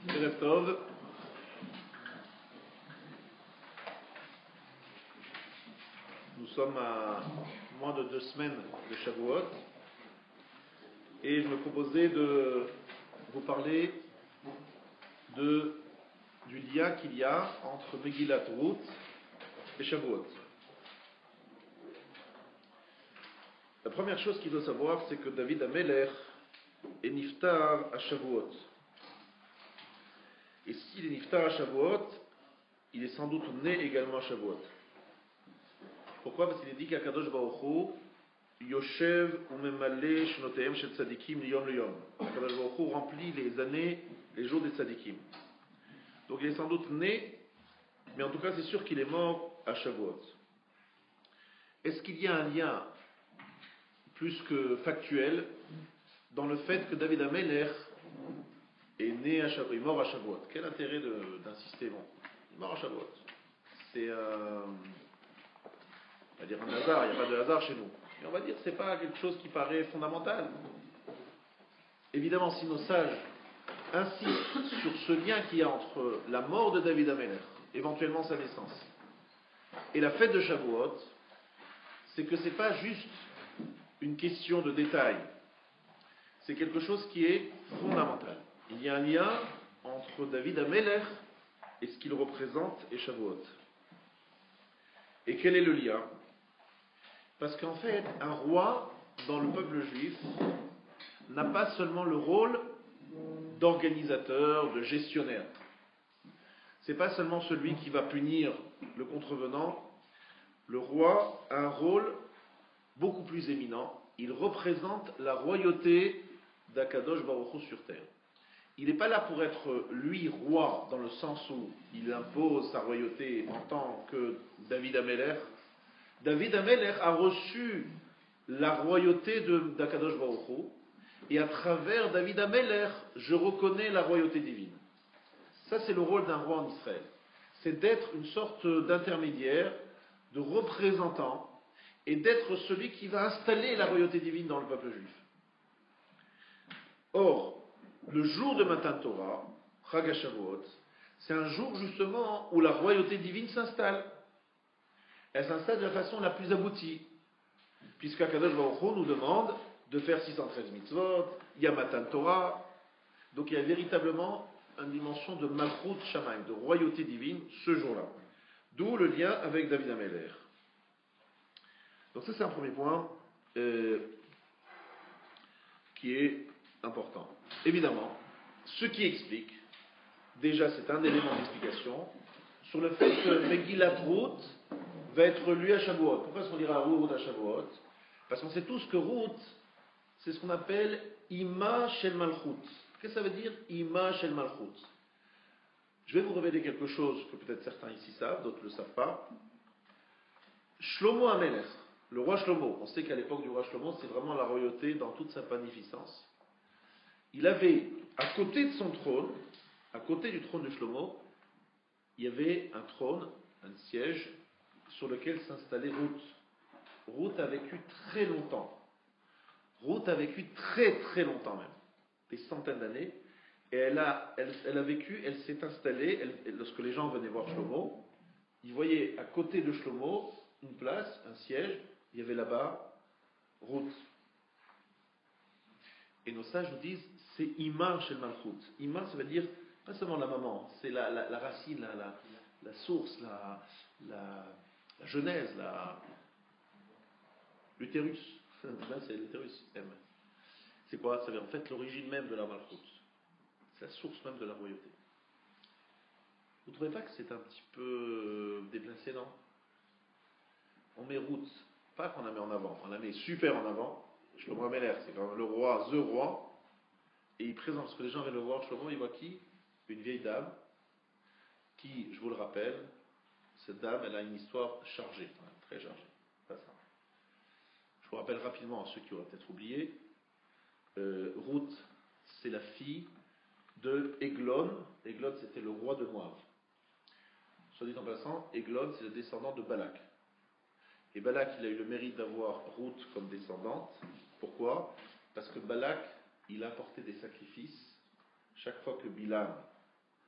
Erev Tov. Nous sommes à moins de 2 semaines de Shavuot et je me proposais de vous parler du lien qu'il y a entre Megillat Ruth et Shavuot. La première chose qu'il doit savoir, c'est que David HaMelech est Niftar à Shavuot. Et s'il est Niftar à Shavuot, il est sans doute né également à Shavuot. Pourquoi? Parce qu'il est dit qu'Akadosh Baruch Hu Yoshev Umemale Shnotehem Shel Tzadikim Liyom Liyom. Akadosh Baruch Hu remplit les années, les jours des Tzadikim. Donc il est sans doute né, mais en tout cas c'est sûr qu'il est mort à Shavuot. Est-ce qu'il y a un lien plus que factuel dans le fait que David HaMelech est né à Shavuot, est mort à Shavuot? Quel intérêt d'insister? Bon, il est mort à Shavuot. C'est on va dire un hasard, il n'y a pas de hasard chez nous. Mais on va dire que ce n'est pas quelque chose qui paraît fondamental. Évidemment, si nos sages insistent sur ce lien qu'il y a entre la mort de David HaMelech, éventuellement sa naissance, et la fête de Shavuot, c'est que ce n'est pas juste une question de détail. C'est quelque chose qui est fondamental. Il y a un lien entre David HaMelech et ce qu'il représente et Shavuot. Et quel est le lien? Parce qu'en fait, un roi, dans le peuple juif, n'a pas seulement le rôle d'organisateur, de gestionnaire. C'est pas seulement celui qui va punir le contrevenant. Le roi a un rôle beaucoup plus éminent. Il représente la royauté d'Akadosh Baruch Hu sur terre. Il n'est pas là pour être, lui, roi, dans le sens où il impose sa royauté en tant que David HaMelech. David HaMelech a reçu la royauté d'Akadosh Baruch Hu, et à travers David HaMelech, je reconnais la royauté divine. Ça, c'est le rôle d'un roi en Israël. C'est d'être une sorte d'intermédiaire, de représentant, et d'être celui qui va installer la royauté divine dans le peuple juif. Or, le jour de Matan Torah, Chag HaShavuot, c'est un jour justement où la royauté divine s'installe. Elle s'installe de la façon la plus aboutie, puisqu'Akadosh Baruch Hu nous demande de faire 613 mitzvot, il y a Matan Torah, donc il y a véritablement une dimension de Malchut Shamayim, de royauté divine, ce jour-là. D'où le lien avec David HaMelech. Donc ça c'est un premier point qui est important. Évidemment, ce qui explique, déjà c'est un élément d'explication, sur le fait que Megillat Ruth va être lu à Shavuot. Pourquoi est-ce qu'on dira Ruth à Shavuot? Parce qu'on sait tous que Ruth, c'est ce qu'on appelle Ima Shel Malchut. Qu'est-ce que ça veut dire Ima Shel Malchut? Je vais vous révéler quelque chose que peut-être certains ici savent, d'autres ne le savent pas. Shlomo HaMelech, le roi Shlomo, on sait qu'à l'époque du roi Shlomo, c'est vraiment la royauté dans toute sa magnificence. Il avait, à côté de son trône, à côté du trône de Shlomo, il y avait un trône, un siège, sur lequel s'installait Ruth. Ruth a vécu très longtemps. Ruth a vécu très très longtemps même, des centaines d'années, et elle a vécu, elle s'est installée, lorsque les gens venaient voir Shlomo, ils voyaient à côté de Shlomo une place, un siège, il y avait là-bas Ruth. Et nos sages nous disent, c'est Ima Shel Malchut. Ima, ça veut dire, pas seulement la maman, c'est la racine, la source, la genèse, l'utérus. Là, c'est l'utérus, M. C'est quoi? Ça veut dire en fait l'origine même de la Malchut. C'est la source même de la royauté. Vous ne trouvez pas que c'est un petit peu déplacé, non? On met Ruth, pas qu'on la met en avant, on la met super en avant. Shlomo HaMelech, c'est quand même le roi, the roi, et il présente, parce que les gens viennent le voir, Shlomo, il voit qui? Une vieille dame, qui, je vous le rappelle, cette dame, elle a une histoire chargée, très chargée. Pas ça. Je vous rappelle rapidement à ceux qui auraient peut-être oublié, Ruth, c'est la fille de Eglon. Eglon, c'était le roi de Moab. Soit dit en passant, Eglon, c'est le descendant de Balak. Et Balak, il a eu le mérite d'avoir Ruth comme descendante. Pourquoi? Parce que Balak, il apportait des sacrifices chaque fois que Bilam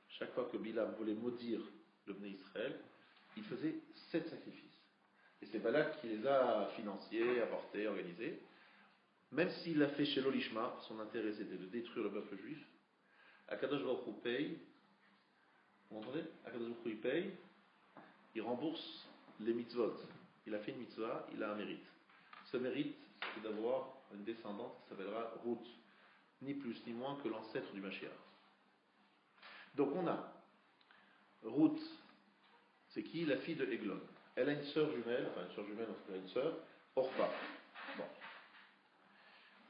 chaque fois que Bilam voulait maudire le Bnei Israël, il faisait 7 sacrifices. Et c'est Balak qui les a financiés, apportés, organisés. Même s'il l'a fait chez l'Olishma, son intérêt c'était de détruire le peuple juif, Akadosh Baruch Hu paye, vous entendez? Akadosh Baruch Hu il paye, il rembourse les mitzvot. Il a fait une mitzvah, il a un mérite. Ce mérite, c'est d'avoir une descendante qui s'appellera Ruth, ni plus ni moins que l'ancêtre du Mashiach. Donc on a Ruth, c'est qui? La fille de Eglon. Elle a une sœur jumelle, une sœur, Orpha. Bon.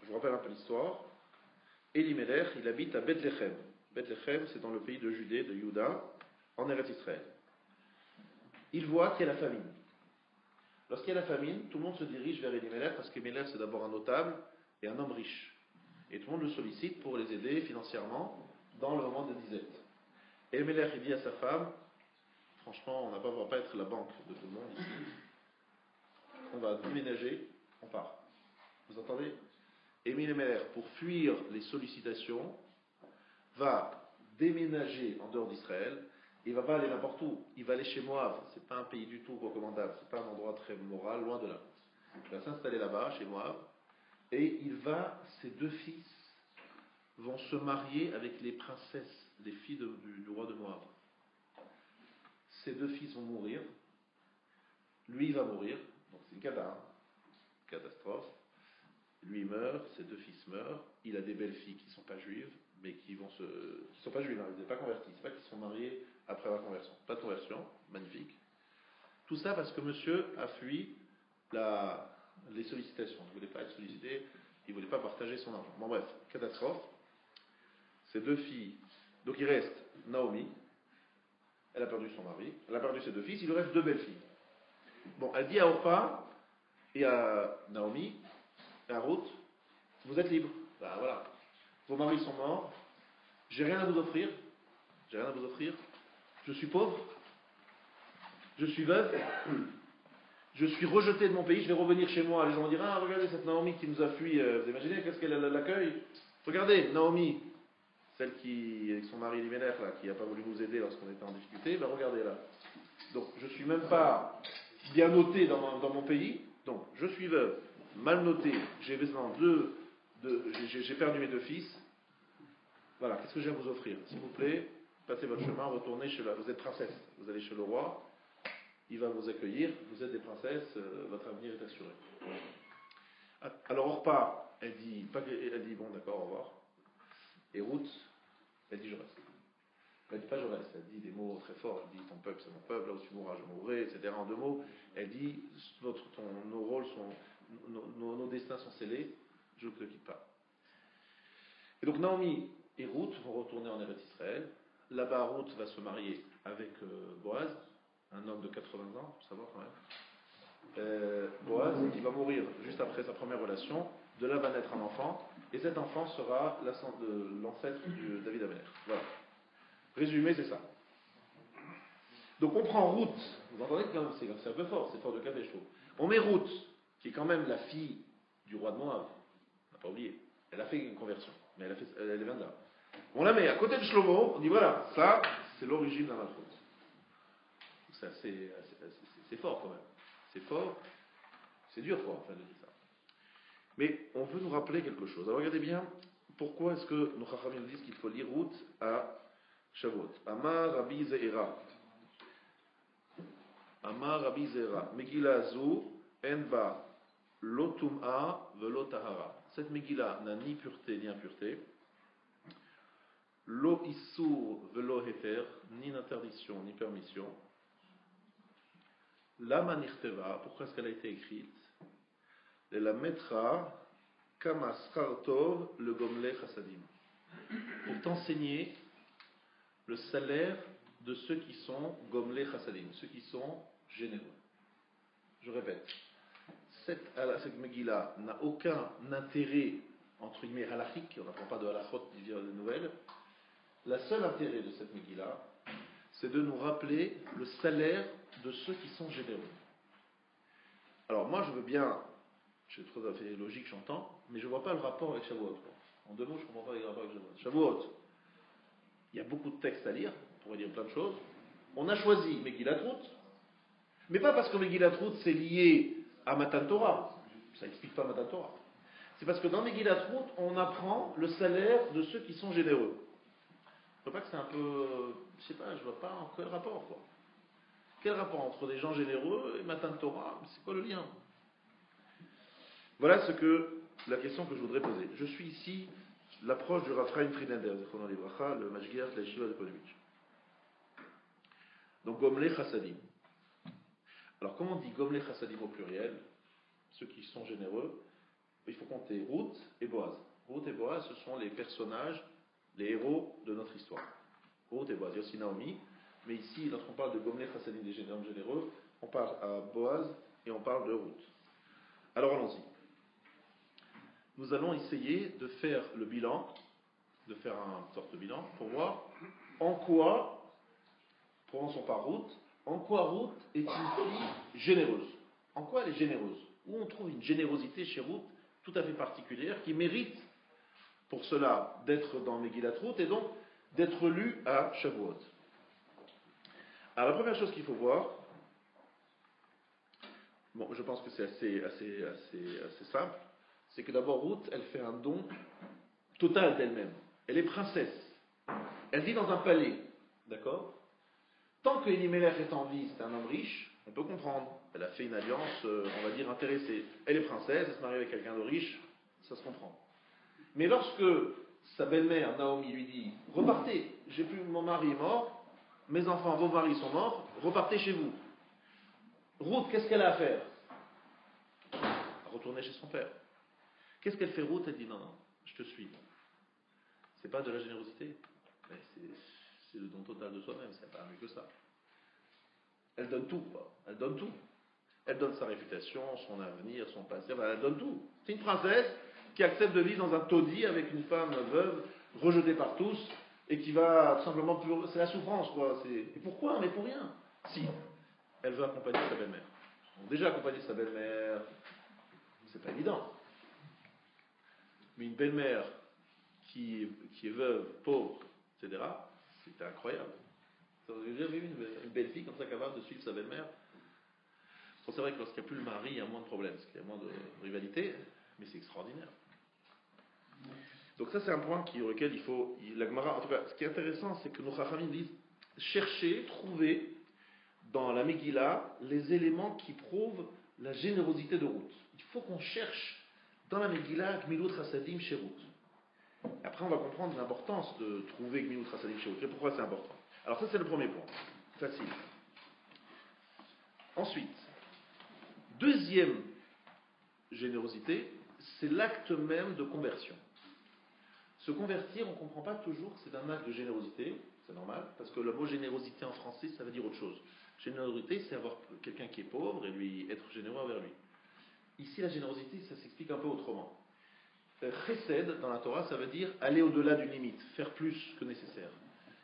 Je vous rappelle un peu l'histoire. Elimelech, il habite à Bethléem. Bethléem, c'est dans le pays de Judée, de Juda, en Eretz Israël. Il voit qu'il y a la famine. Lorsqu'il y a la famine, tout le monde se dirige vers Elimelech parce qu'Elimelech, c'est d'abord un notable et un homme riche. Et tout le monde le sollicite pour les aider financièrement dans le moment de disette. Elimelech, il dit à sa femme, franchement, on ne va pas être la banque de tout le monde ici. On va déménager, on part. Vous entendez? Elimelech, pour fuir les sollicitations, va déménager en dehors d'Israël. Il ne va pas aller n'importe où. Il va aller chez Moab. Ce n'est pas un pays du tout recommandable. Ce n'est pas un endroit très moral, loin de là. Il va s'installer là-bas, chez Moab. Et ses 2 fils vont se marier avec les princesses, les filles du roi de Moab. Ses 2 fils vont mourir. Lui, il va mourir. Donc c'est une catastrophe. Lui il meurt, ses 2 fils meurent. Il a des belles filles qui ne sont pas juives, mais qui sont pas juives, hein, ils ne sont pas convertis. C'est pas qu'ils sont mariés après la conversion. Pas de conversion, magnifique. Tout ça parce que monsieur a fui les sollicitations. Il ne voulait pas être sollicité, il ne voulait pas partager son argent. Bon bref, catastrophe. Ses 2 filles. Donc il reste Naomi. Elle a perdu son mari. Elle a perdu ses 2 fils. Il lui reste 2 belles filles. Bon, elle dit à Orpha et à Naomi, et à Ruth, vous êtes libres. Ben voilà. Vos maris sont morts. J'ai rien à vous offrir. Je suis pauvre. Je suis veuve. Je suis rejeté de mon pays. Je vais revenir chez moi. Les gens vont dire, ah, regardez cette Naomi qui nous a fui. Vous imaginez qu'est-ce qu'elle l'accueille? Regardez, Naomi, celle qui, avec son mari Elimelech, là, qui n'a pas voulu nous aider lorsqu'on était en difficulté, ben regardez là. Donc je ne suis même pas bien noté dans mon pays. Donc je suis veuve, mal noté. J'ai besoin j'ai perdu mes 2 fils. Voilà, qu'est-ce que j'ai à vous offrir? S'il vous plaît, passez votre chemin, retournez vous êtes princesse, vous allez chez le roi, il va vous accueillir, vous êtes des princesses, votre avenir est assuré. Alors Orpha, elle dit bon d'accord, au revoir. Et Ruth, elle dit je reste. Elle dit pas je reste, elle dit des mots très forts, elle dit ton peuple c'est mon peuple, là où tu mourras je mourrai, etc. En 2 mots, elle dit nos rôles sont, nos destins sont scellés, je ne te quitte pas. Et donc Naomi et Ruth vont retourner en Eretz Israël. Là-bas, Ruth va se marier avec Boaz, un homme de 80 ans, faut savoir quand même. Boaz, il va mourir juste après sa première relation. De là va naître un enfant, et cet enfant sera l'ancêtre de David Amelech. Voilà. Résumé, c'est ça. Donc on prend Ruth, vous entendez quand même, c'est un peu fort, c'est fort de café chaud. On met Ruth, qui est quand même la fille du roi de Moab, on n'a pas oublié. Elle a fait une conversion, mais elle vient de là. On la met à côté de Shlomo, on dit voilà, ça, c'est l'origine de la malchoute. C'est fort quand même. C'est fort, c'est dur quoi, enfin de dire ça. Mais on veut nous rappeler quelque chose. Alors regardez bien, pourquoi est-ce que nos Chachamim nous disent qu'il faut lire Ruth à Shavuot? Amar Rabbi Zeira. Amar Rabbi Zeira. Megillah Zu, en ba lo tum'a velo tahara. Cette Megillah n'a ni pureté ni impureté. Lo issur velo heter, ni interdiction ni permission. La manirteva, pourquoi est-ce qu'elle a été écrite? Elle la mettra kama schar tov le gomle chassadim. Pour t'enseigner le salaire de ceux qui sont gomle chassadim, ceux qui sont généreux. Je répète, cette Megillah n'a aucun intérêt, entre guillemets, halachique, on n'apprend pas de halachot ni de nouvelles. La seule intérêt de cette Megillah, c'est de nous rappeler le salaire de ceux qui sont généreux. Alors moi je veux bien, c'est tout à fait logique, j'entends, mais je ne vois pas le rapport avec Shavuot. En 2 mots, je ne comprends pas le rapport avec Shavuot. Shavuot, il y a beaucoup de textes à lire, pourrait dire plein de choses. On a choisi Megillat Ruth, mais pas parce que Megillat Ruth c'est lié à Matan Torah. Ça n'explique pas Matan Torah. C'est parce que dans Megillat Ruth, on apprend le salaire de ceux qui sont généreux. Je vois pas que c'est un peu. Je sais pas, je vois pas en quel rapport, quoi. Quel rapport entre des gens généreux et Matan Torah? C'est quoi le lien? Voilà la question que je voudrais poser. Je suis ici l'approche du Rav Chaim Friedlander, le Mashgiach de la Yeshiva de Ponevezh. Donc Gomlei Chassadim. Alors comment on dit Gomlei Chassadim au pluriel? Ceux qui sont généreux. Il faut compter Ruth et Boaz. Ruth et Boaz, ce sont les personnages, les héros de notre histoire. Ruth et Boaz. Il y a aussi Naomi. Mais ici, lorsqu'on parle de Gomlei Chassadim, des généreux, on parle à Boaz et on parle de Ruth. Alors allons-y. Nous allons essayer de faire le bilan, de faire un sorte de bilan, pour voir en quoi, commençons par Ruth, en quoi Ruth est une fille généreuse. En quoi elle est généreuse? Où on trouve une générosité chez Ruth tout à fait particulière qui mérite pour cela d'être dans Megillat Ruth et donc d'être lue à Shavuot. Alors la première chose qu'il faut voir, bon, je pense que c'est assez simple, c'est que d'abord Ruth, elle fait un don total d'elle-même. Elle est princesse. Elle vit dans un palais, d'accord? Tant que Elimelech est en vie, c'est un homme riche, on peut comprendre. Elle a fait une alliance, on va dire, intéressée. Elle est princesse, elle se marie avec quelqu'un de riche, ça se comprend. Mais lorsque sa belle-mère, Naomi, lui dit « Repartez, mon mari est mort, mes enfants, vos maris sont morts, repartez chez vous. » Ruth, qu'est-ce qu'elle a à faire? À retourner chez son père. Qu'est-ce qu'elle fait Ruth? Elle dit « Non, non, je te suis. » C'est pas de la générosité, mais c'est le don total de soi-même, c'est pas mieux que ça. Elle donne tout, quoi. Elle donne tout. Elle donne sa réputation, son avenir, son passé, elle donne tout. C'est une princesse qui accepte de vivre dans un taudis avec une femme veuve, rejetée par tous, et qui va tout simplement... C'est la souffrance, quoi. Et pourquoi? Mais pour rien. Si, elle veut accompagner sa belle-mère. Donc déjà, accompagner sa belle-mère, c'est pas évident. Mais une belle-mère qui est veuve, pauvre, etc., c'est incroyable. Vous avez jamais vu une belle fille comme ça capable de suivre sa belle-mère? Bon, c'est vrai que lorsqu'il n'y a plus le mari, il y a moins de problèmes, parce qu'il y a moins de rivalité, mais c'est extraordinaire. Donc ça, c'est un point auquel il faut... La Gemara, en tout cas, ce qui est intéressant, c'est que nos Chachamim disent chercher, trouver dans la Megillah les éléments qui prouvent la générosité de Ruth. Il faut qu'on cherche dans la Megillah Gmilut Chassadim chez Ruth. Après, on va comprendre l'importance de trouver Gmilut Chassadim chez Ruth. Et pourquoi c'est important? Alors ça, c'est le premier point. Facile. Ensuite, deuxième générosité, c'est l'acte même de conversion. Se convertir, on ne comprend pas toujours que c'est un acte de générosité, c'est normal, parce que le mot générosité en français, ça veut dire autre chose. Générosité, c'est avoir quelqu'un qui est pauvre et lui être généreux envers lui. Ici, la générosité, ça s'explique un peu autrement. Chesed, dans la Torah, ça veut dire aller au-delà d'une limite, faire plus que nécessaire.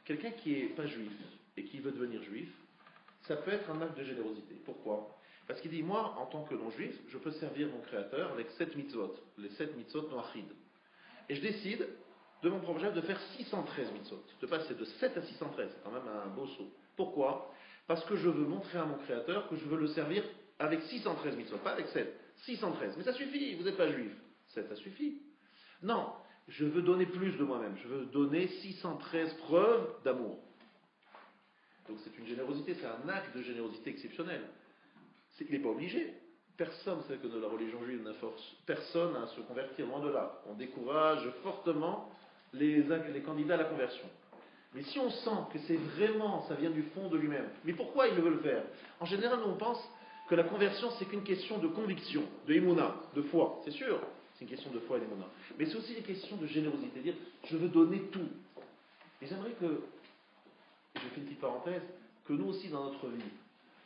Quelqu'un qui n'est pas juif et qui veut devenir juif, ça peut être un acte de générosité. Pourquoi? Parce qu'il dit, moi, en tant que non-juif, je peux servir mon Créateur avec 7 mitzvot, les 7 mitzvot noachid. Et je décide, de mon projet, de faire 613 mitzvot. De passer de 7 à 613, c'est quand même un beau saut. Pourquoi? Parce que je veux montrer à mon Créateur que je veux le servir avec 613 mitzvot, pas avec 7, 613. Mais ça suffit, vous n'êtes pas juif. 7, ça suffit. Non, je veux donner plus de moi-même. Je veux donner 613 preuves d'amour. Donc c'est une générosité, c'est un acte de générosité exceptionnel. Il n'est pas obligé. Personne, c'est que de la religion juive n'a force personne à se convertir, loin de là. On décourage fortement les candidats à la conversion. Mais si on sent que c'est vraiment, ça vient du fond de lui-même, mais pourquoi il veut le faire? En général, on pense que la conversion, c'est qu'une question de conviction, de émouna, de foi. C'est sûr, c'est une question de foi et d'émouna. Mais c'est aussi une question de générosité, dire je veux donner tout. Et j'aimerais que, je fais une petite parenthèse, que nous aussi dans notre vie,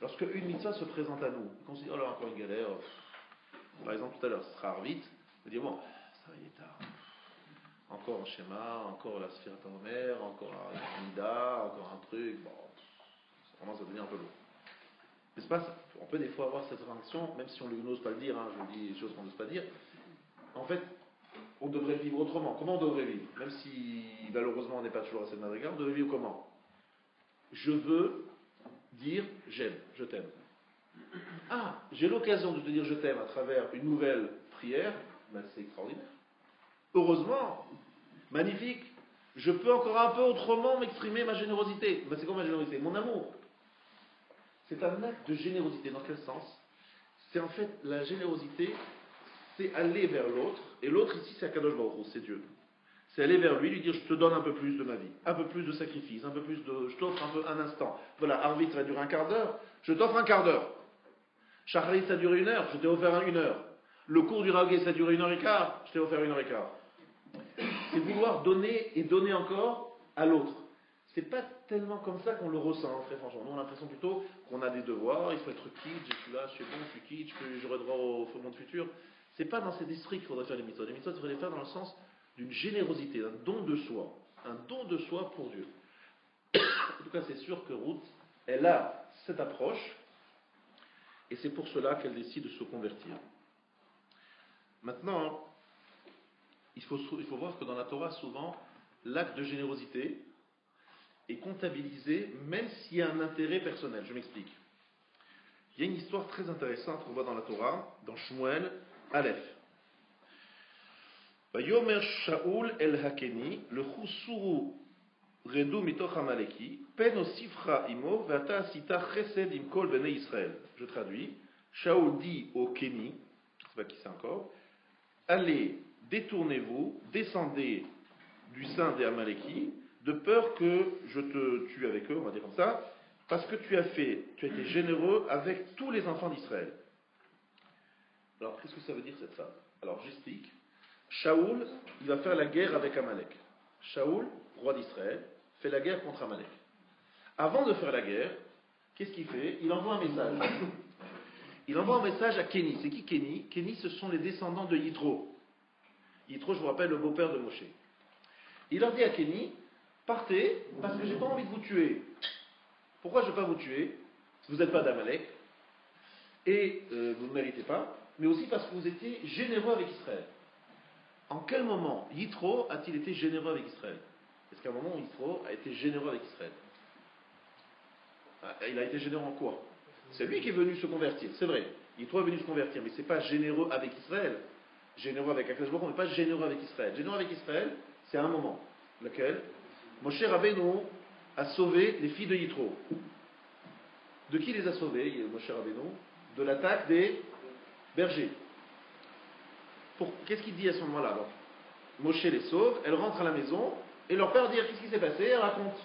lorsque une mitzvah se présente à nous, qu'on se dit, oh là, encore une galère, par exemple tout à l'heure, ce sera vite, on dit, bon, ça y est tard, encore un schéma, encore la Sfirat HaOmer, encore un Nida, encore un truc, bon, ça commence à devenir un peu lourd. N'est-ce pas? On peut des fois avoir cette réaction, même si on n'ose pas le dire, je vous dis des choses qu'on n'ose pas dire, en fait, on devrait vivre autrement. Comment on devrait vivre? Même si malheureusement on n'est pas toujours à cette madrigal, on devrait vivre comment? je veux dire j'aime, je t'aime. Ah, j'ai l'occasion de te dire je t'aime à travers une nouvelle prière, ben c'est extraordinaire. Heureusement, magnifique, je peux encore un peu autrement m'exprimer ma générosité. Ben c'est quoi ma générosité? Mon amour. C'est un acte de générosité. Dans quel sens? C'est en fait la générosité, c'est aller vers l'autre, et l'autre ici c'est Akadosh Baruch Hu, c'est Dieu. C'est aller vers lui dire je te donne un peu plus de ma vie, un peu plus de sacrifice, un peu plus de. Je t'offre un peu un instant. Voilà, Arvit ça va durer un quart d'heure, je t'offre un quart d'heure. Shacharit ça dure 1 heure, je t'ai offert 1 heure. Le cours du Ragué ça dure 1 heure et quart, je t'ai offert 1 heure et quart. C'est vouloir donner et donner encore à l'autre. C'est pas tellement comme ça qu'on le ressent, très franchement. Nous on a l'impression plutôt qu'on a des devoirs, il faut être kitsch, je suis là, je suis bon, je suis kitsch, j'aurai droit au monde futur. C'est pas dans cet esprit qu'il faudrait faire les mitzvot. Les mitzvot, il faudrait les faire dans le sens d'une générosité, d'un don de soi. Un don de soi pour Dieu. En tout cas, c'est sûr que Ruth, elle a cette approche, et c'est pour cela qu'elle décide de se convertir. Maintenant, il faut voir que dans la Torah, souvent, l'acte de générosité est comptabilisé, même s'il y a un intérêt personnel. Je m'explique. Il y a une histoire très intéressante qu'on voit dans la Torah, dans Shmuel, Aleph. Yomer Shaul el Hakeni, le Chusuru Redu mitoch Amaleki, pen osifra imo, vata asita chesed im kol bnei Israël. Je traduis. Shaul dit au Kéni, je ne sais pas qui c'est encore, allez, détournez-vous, descendez du sein des Amaleki, de peur que je te tue avec eux, on va dire comme ça, parce que tu as été généreux avec tous les enfants d'Israël. Alors, qu'est-ce que ça veut dire cette phrase? Alors, j'explique. Shaoul, il va faire la guerre avec Amalek. Shaoul, roi d'Israël, fait la guerre contre Amalek. Avant de faire la guerre, qu'est-ce qu'il fait? Il envoie un message. Il envoie un message à Kéni. C'est qui Kéni? Kéni, ce sont les descendants de Yitro. Yitro, je vous rappelle, le beau-père de Moshe. Il leur dit à Kéni, partez, parce que j'ai pas envie de vous tuer. Pourquoi je ne vais pas vous tuer? Vous n'êtes pas d'Amalek, et vous ne méritez pas, mais aussi parce que vous étiez généreux avec Israël. En quel moment Yitro a-t-il été généreux avec Israël? Est-ce qu'à un moment Yitro a été généreux avec Israël? Il a été généreux en quoi? C'est lui qui est venu se convertir, c'est vrai. Yitro est venu se convertir, mais ce n'est pas généreux avec Israël. Généreux avec Akadosh Baruch Hu, mais pas généreux avec Israël. Généreux avec Israël, c'est à un moment. Lequel? Moshe Rabbeinu a sauvé les filles de Yitro. De qui les a sauvées, Moshe Rabbeinu? De l'attaque des bergers. Qu'est-ce qu'il dit à ce moment-là? Alors, Moshe les sauve, elle rentre à la maison, et leur père dit qu'est-ce qui s'est passé? Elle raconte.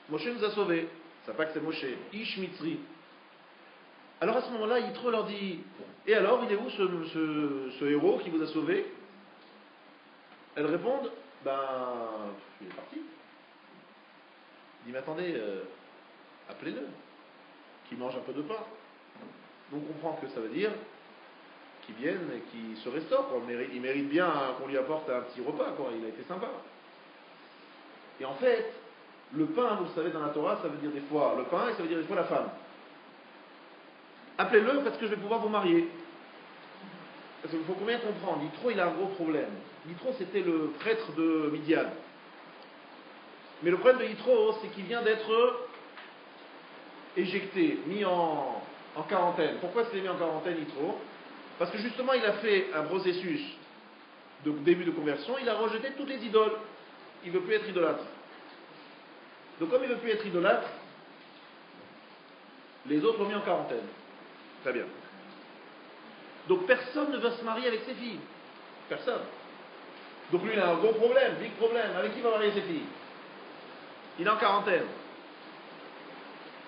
Moshe nous a sauvés. Ça ne pas que c'est Moshe. Ish Mitzri. Alors à ce moment-là, Yitro leur dit et alors, il est où ce héros qui vous a sauvé? Elles répondent il est parti. Il dit mais attendez, appelez-le, qu'il mange un peu de pain. Donc on comprend que ça veut dire qu'il vienne et qu'il se restaure. Il mérite bien qu'on lui apporte un petit repas, quoi. Il a été sympa. Et en fait, le pain, vous le savez, dans la Torah, ça veut dire des fois le pain et ça veut dire des fois la femme. Appelez-le parce que je vais pouvoir vous marier. Parce qu'il faut combien comprendre. Yitro, il a un gros problème. Yitro, c'était le prêtre de Midian. Mais le problème de Yitro, c'est qu'il vient d'être éjecté, mis en quarantaine. Pourquoi est-ce qu'il est mis en quarantaine, Yitro? Parce que justement, il a fait un processus de début de conversion, il a rejeté toutes les idoles. Il ne veut plus être idolâtre. Donc comme il ne veut plus être idolâtre, les autres l'ont mis en quarantaine. Très bien. Donc personne ne veut se marier avec ses filles. Personne. Donc lui, il a un gros problème, big problème. Avec qui il va marier ses filles? Il est en quarantaine.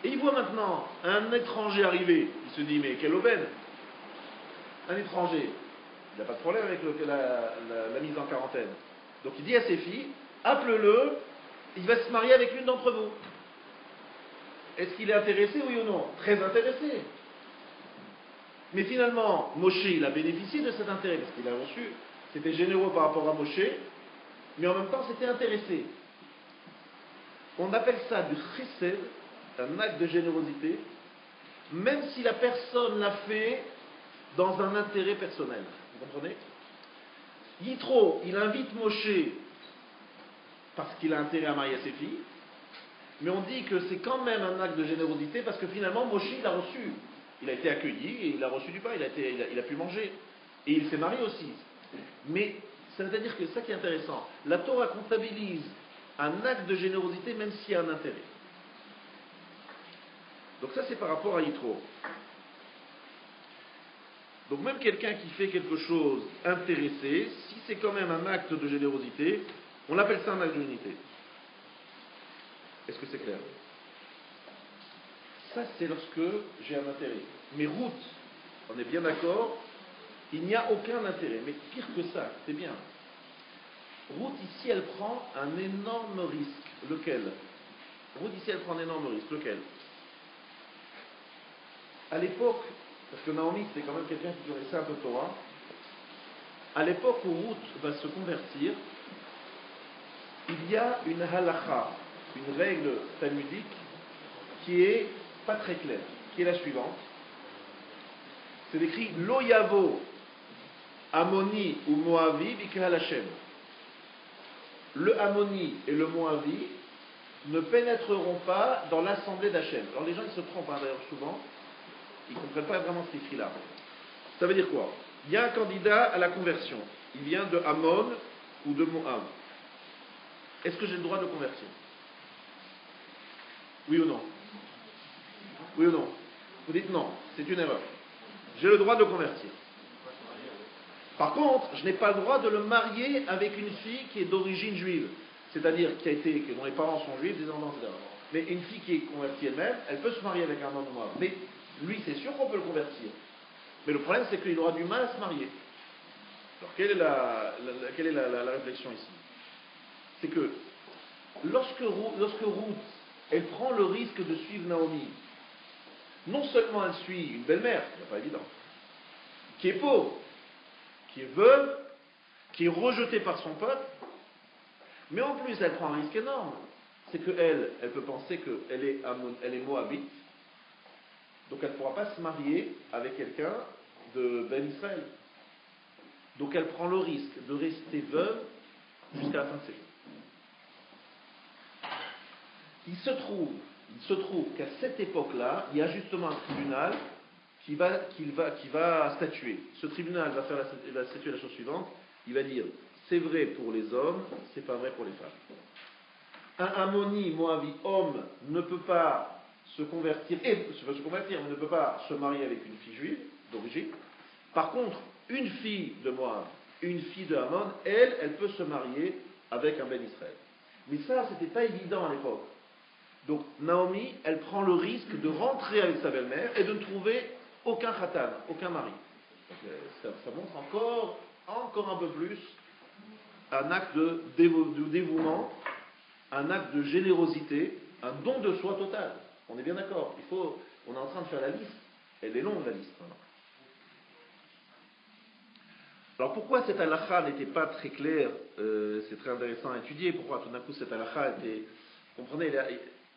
Et il voit maintenant un étranger arriver. Il se dit, mais quelle aubaine! Un étranger. Il n'a pas de problème avec la mise en quarantaine. Donc il dit à ses filles, appelez-le, il va se marier avec l'une d'entre vous. Est-ce qu'il est intéressé, oui ou non? Très intéressé. Mais finalement, Moshe, il a bénéficié de cet intérêt, parce qu'il a reçu, c'était généreux par rapport à Moshe, mais en même temps, c'était intéressé. On appelle ça du chesed, un acte de générosité, même si la personne l'a fait dans un intérêt personnel. Vous comprenez? Yitro, il invite Moshe parce qu'il a intérêt à marier ses filles, Mais on dit que c'est quand même un acte de générosité parce que finalement, Moshe, il a reçu. Il a été accueilli et il a reçu du pain, il a pu manger. Et il s'est marié aussi. Mais ça veut dire que ça qui est intéressant, la Torah comptabilise un acte de générosité même s'il y a un intérêt. Donc ça c'est par rapport à Yitro. Donc même quelqu'un qui fait quelque chose intéressé, si c'est quand même un acte de générosité, on appelle ça un acte d'unité. Est-ce que c'est clair? Ça c'est lorsque j'ai un intérêt. Mais route, on est bien d'accord, il n'y a aucun intérêt. Mais pire que ça, c'est bien. Ruth ici elle prend un énorme risque. Lequel? Ruth ici elle prend un énorme risque. Lequel? À l'époque, parce que Naomi c'était quand même quelqu'un qui connaissait un peu Torah, à l'époque où Ruth va se convertir, il y a une halakha, une règle talmudique qui est pas très claire, qui est la suivante. C'est écrit Lo yavo Ammoni ou Moavi bikahal Hashem. Le Ammoni et le Moavi ne pénétreront pas dans l'assemblée d'Hachem. Alors les gens ils se trompent d'ailleurs souvent, ils ne comprennent pas vraiment ce qui est écrit là. Ça veut dire quoi? Il y a un candidat à la conversion, il vient de Ammon ou de Moab. Est-ce que j'ai le droit de convertir? Oui ou non? Oui ou non? Vous dites non, c'est une erreur. J'ai le droit de convertir. Par contre, je n'ai pas le droit de le marier avec une fille qui est d'origine juive. C'est-à-dire dont les parents sont juifs, etc. Mais une fille qui est convertie elle-même, elle peut se marier avec un homme noir. Mais lui, c'est sûr qu'on peut le convertir. Mais le problème, c'est qu'il aura du mal à se marier. Alors, quelle est la réflexion ici? C'est que lorsque Ruth, elle prend le risque de suivre Naomi, non seulement elle suit une belle-mère, c'est pas évident, qui est pauvre, qui est veuve, qui est rejetée par son peuple, mais en plus elle prend un risque énorme. C'est qu'elle peut penser qu'elle est moabite, donc elle ne pourra pas se marier avec quelqu'un de Ben Israël. Donc elle prend le risque de rester veuve jusqu'à la fin de ses jours. Il se trouve qu'à cette époque-là, il y a justement un tribunal qui va statuer. Ce tribunal va statuer la chose suivante. Il va dire, c'est vrai pour les hommes, c'est pas vrai pour les femmes. Un Ammoni, Moavi, homme, ne peut pas se convertir, mais ne peut pas se marier avec une fille juive d'origine. Par contre, une fille de Moab, une fille de Ammon, elle peut se marier avec un Ben Israël. Mais ça, c'était pas évident à l'époque. Donc Naomi, elle prend le risque de rentrer avec sa belle-mère et de ne trouver aucun khatan, aucun mari. Donc, ça montre encore un peu plus un acte de dévouement, un acte de générosité, un don de soi total. On est bien d'accord. On est en train de faire la liste. Elle est longue la liste. Alors pourquoi cette halakha n'était pas très claire? C'est très intéressant à étudier. Pourquoi tout d'un coup cette halakha était... Comprenez,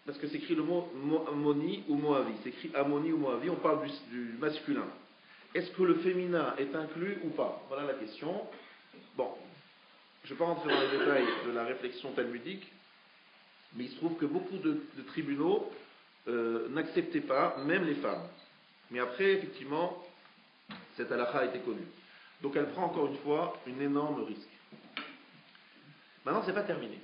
parce que c'est écrit le mot Ammoni ou Moavi. C'est écrit Ammoni ou Moavi, on parle du masculin. Est-ce que le féminin est inclus ou pas? Voilà la question. Bon, je ne vais pas rentrer dans les détails de la réflexion talmudique, mais il se trouve que beaucoup de tribunaux n'acceptaient pas, même les femmes. Mais après, effectivement, cette halakha a été connue. Donc elle prend encore une fois un énorme risque. Maintenant, ce n'est pas terminé.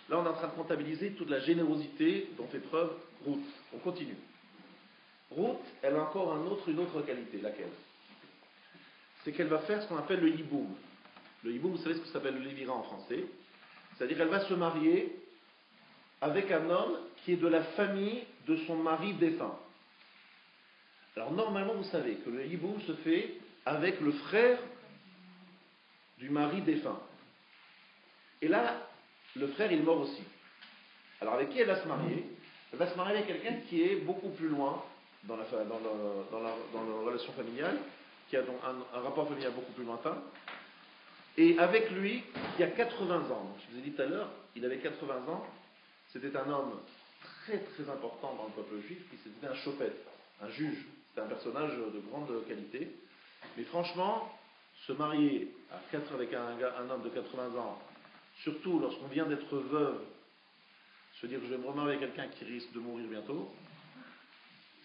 Là, on est en train de comptabiliser toute la générosité dont fait preuve Ruth. On continue. Ruth, elle a encore une autre qualité. Laquelle? C'est qu'elle va faire ce qu'on appelle le hiboum. Le hiboum, vous savez ce que ça s'appelle le lévira en français. C'est-à-dire qu'elle va se marier avec un homme qui est de la famille de son mari défunt. Alors normalement, vous savez que le hiboum se fait avec le frère du mari défunt. Et là, le frère, il est mort aussi. Alors avec qui elle va se marier? Elle va se marier avec quelqu'un qui est beaucoup plus loin dans la relation familiale, qui a donc un rapport familial beaucoup plus lointain, et avec lui, qui a 80 ans. Donc, je vous ai dit tout à l'heure, il avait 80 ans, c'était un homme très très important dans le peuple juif, qui c'était un chopet, un juge, c'était un personnage de grande qualité. Mais franchement, se marier avec un homme de 80 ans, surtout lorsqu'on vient d'être veuve, Se dire que je vais me remarier avec quelqu'un qui risque de mourir bientôt,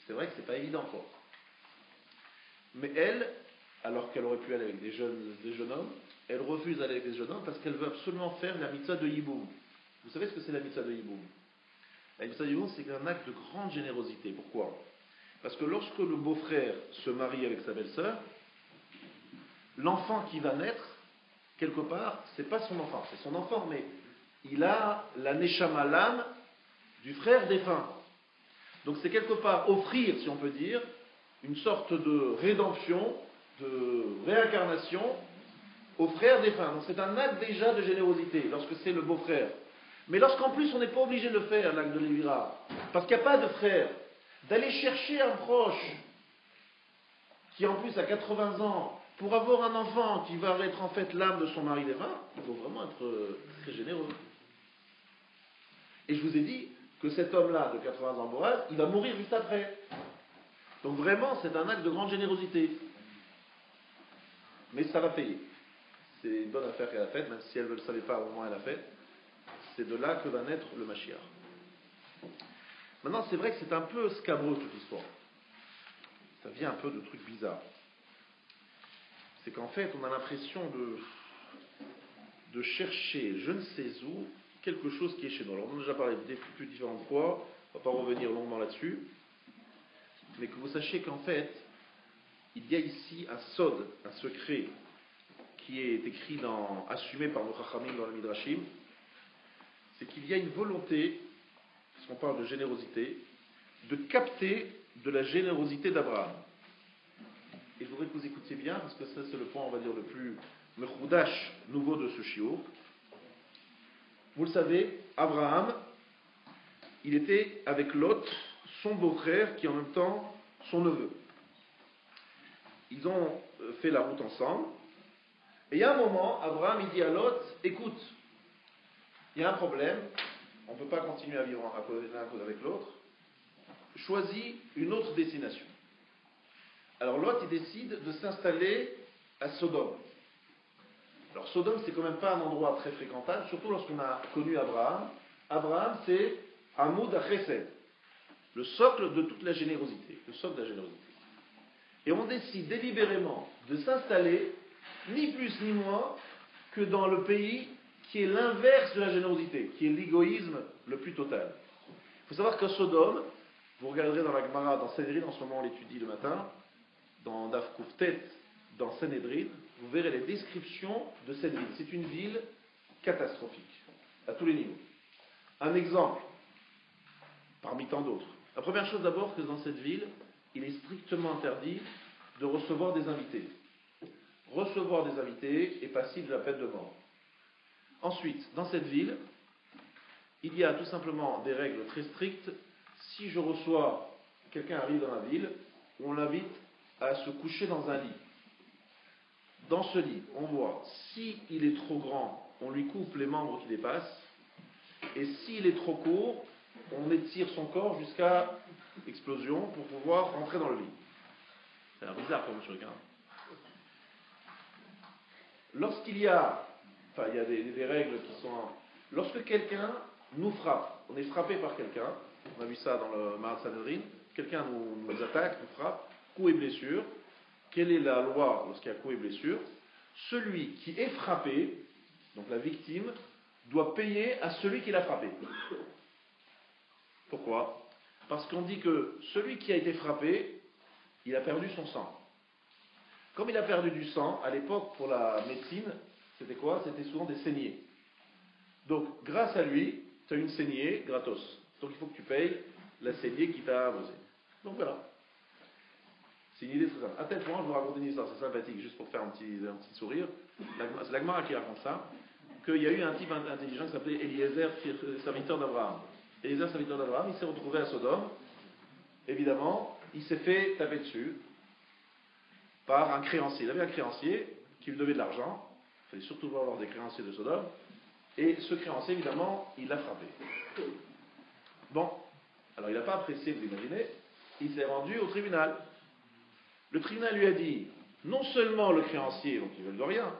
c'est vrai que c'est pas évident, quoi. Mais elle, alors qu'elle aurait pu aller avec des jeunes hommes, elle refuse d'aller avec des jeunes hommes parce qu'elle veut absolument faire la mitzvah de Yiboum. Vous savez ce que c'est la mitzvah de Yiboum? La mitzvah de Yiboum, c'est un acte de grande générosité. Pourquoi? Parce que lorsque le beau-frère se marie avec sa belle-sœur, l'enfant qui va naître, quelque part, c'est pas son enfant, c'est son enfant, mais il a la neshama, l'âme du frère défunt. Donc c'est quelque part offrir, si on peut dire, une sorte de rédemption, de réincarnation au frère défunt. Donc c'est un acte déjà de générosité, lorsque c'est le beau-frère. Mais lorsqu'en plus on n'est pas obligé de le faire, l'acte de l'Évira, parce qu'il n'y a pas de frère, d'aller chercher un proche qui en plus a 80 ans, pour avoir un enfant qui va être en fait l'âme de son mari défunt, il faut vraiment être très généreux. Et je vous ai dit que cet homme-là de 80 ans, Boaz, il va mourir juste après. Donc vraiment, c'est un acte de grande générosité. Mais ça va payer. C'est une bonne affaire qu'elle a faite, même si elle ne le savait pas au moment où elle l'a faite. C'est de là que va naître le Mashiach. Maintenant, c'est vrai que c'est un peu scabreux toute l'histoire. Ça vient un peu de trucs bizarres. C'est qu'en fait, on a l'impression de chercher, je ne sais où, quelque chose qui est chez nous. Alors, on a déjà parlé de plus différentes fois, on ne va pas revenir longuement là-dessus, mais que vous sachiez qu'en fait, il y a ici un sod, un secret, qui est écrit assumé par nos Chachamim dans le Midrashim, c'est qu'il y a une volonté, parce qu'on parle de générosité, de capter de la générosité d'Abraham. Et je voudrais que vous écoutiez bien, parce que ça c'est le point, on va dire, le plus mechoudash nouveau de ce shiur. Vous le savez, Abraham, il était avec Lot, son beau-frère, qui est en même temps son neveu. Ils ont fait la route ensemble, et il y a un moment, Abraham il dit à Lot, écoute, il y a un problème, on ne peut pas continuer à vivre l'un avec l'autre, choisis une autre destination. Alors Lot, il décide de s'installer à Sodome. Alors Sodome, c'est quand même pas un endroit très fréquentable, surtout lorsqu'on a connu Abraham. Abraham, c'est Amoud HaChesed, le socle de toute la générosité, le socle de la générosité. Et on décide délibérément de s'installer, ni plus ni moins, que dans le pays qui est l'inverse de la générosité, qui est l'égoïsme le plus total. Il faut savoir qu'à Sodome, vous regarderez dans la Gemara, dans Sanhedrin, en ce moment on l'étudie le matin, dans Daf Kuftet, dans Sanhedrin, vous verrez les descriptions de cette ville. C'est une ville catastrophique, à tous les niveaux. Un exemple, parmi tant d'autres. La première chose d'abord, que dans cette ville, il est strictement interdit de recevoir des invités. Recevoir des invités est passible de la peine de mort. Ensuite, dans cette ville, il y a tout simplement des règles très strictes. Si je reçois, quelqu'un arrive dans la ville, on l'invite à se coucher dans un lit. Dans ce lit, on voit, s'il est trop grand, on lui coupe les membres qui dépassent, et s'il est trop court, on étire son corps jusqu'à explosion pour pouvoir rentrer dans le lit. C'est bizarre comme truc, hein. Lorsqu'il y a, il y a des règles qui sont... Lorsque quelqu'un nous frappe, on est frappé par quelqu'un, on a vu ça dans le Mahat Sanhedrin, quelqu'un nous attaque, nous frappe, coup et blessure. Quelle est la loi lorsqu'il y a coup et blessure? Celui qui est frappé, donc la victime, doit payer à celui qui l'a frappé. Pourquoi? Parce qu'on dit que celui qui a été frappé, il a perdu son sang. Comme il a perdu du sang, à l'époque, pour la médecine, c'était quoi? C'était souvent des saignées. Donc, grâce à lui, tu as une saignée gratos. Donc, il faut que tu payes la saignée qui t'a abusé. Donc, voilà. C'est une idée très simple. À tel point, je vous raconte une histoire, c'est sympathique, juste pour faire un petit sourire. C'est la Gemara qui raconte ça, qu'il y a eu un type intelligent qui s'appelait Eliezer, serviteur d'Abraham. Eliezer, serviteur d'Abraham, il s'est retrouvé à Sodome. Évidemment, il s'est fait taper dessus par un créancier. Il avait un créancier qui lui devait de l'argent. Il fallait surtout pas avoir des créanciers de Sodome. Et ce créancier, évidemment, il l'a frappé. Bon, alors il n'a pas apprécié, vous imaginez, il s'est rendu au tribunal. Le tribunal lui a dit, non seulement le créancier, donc il ne veut de rien,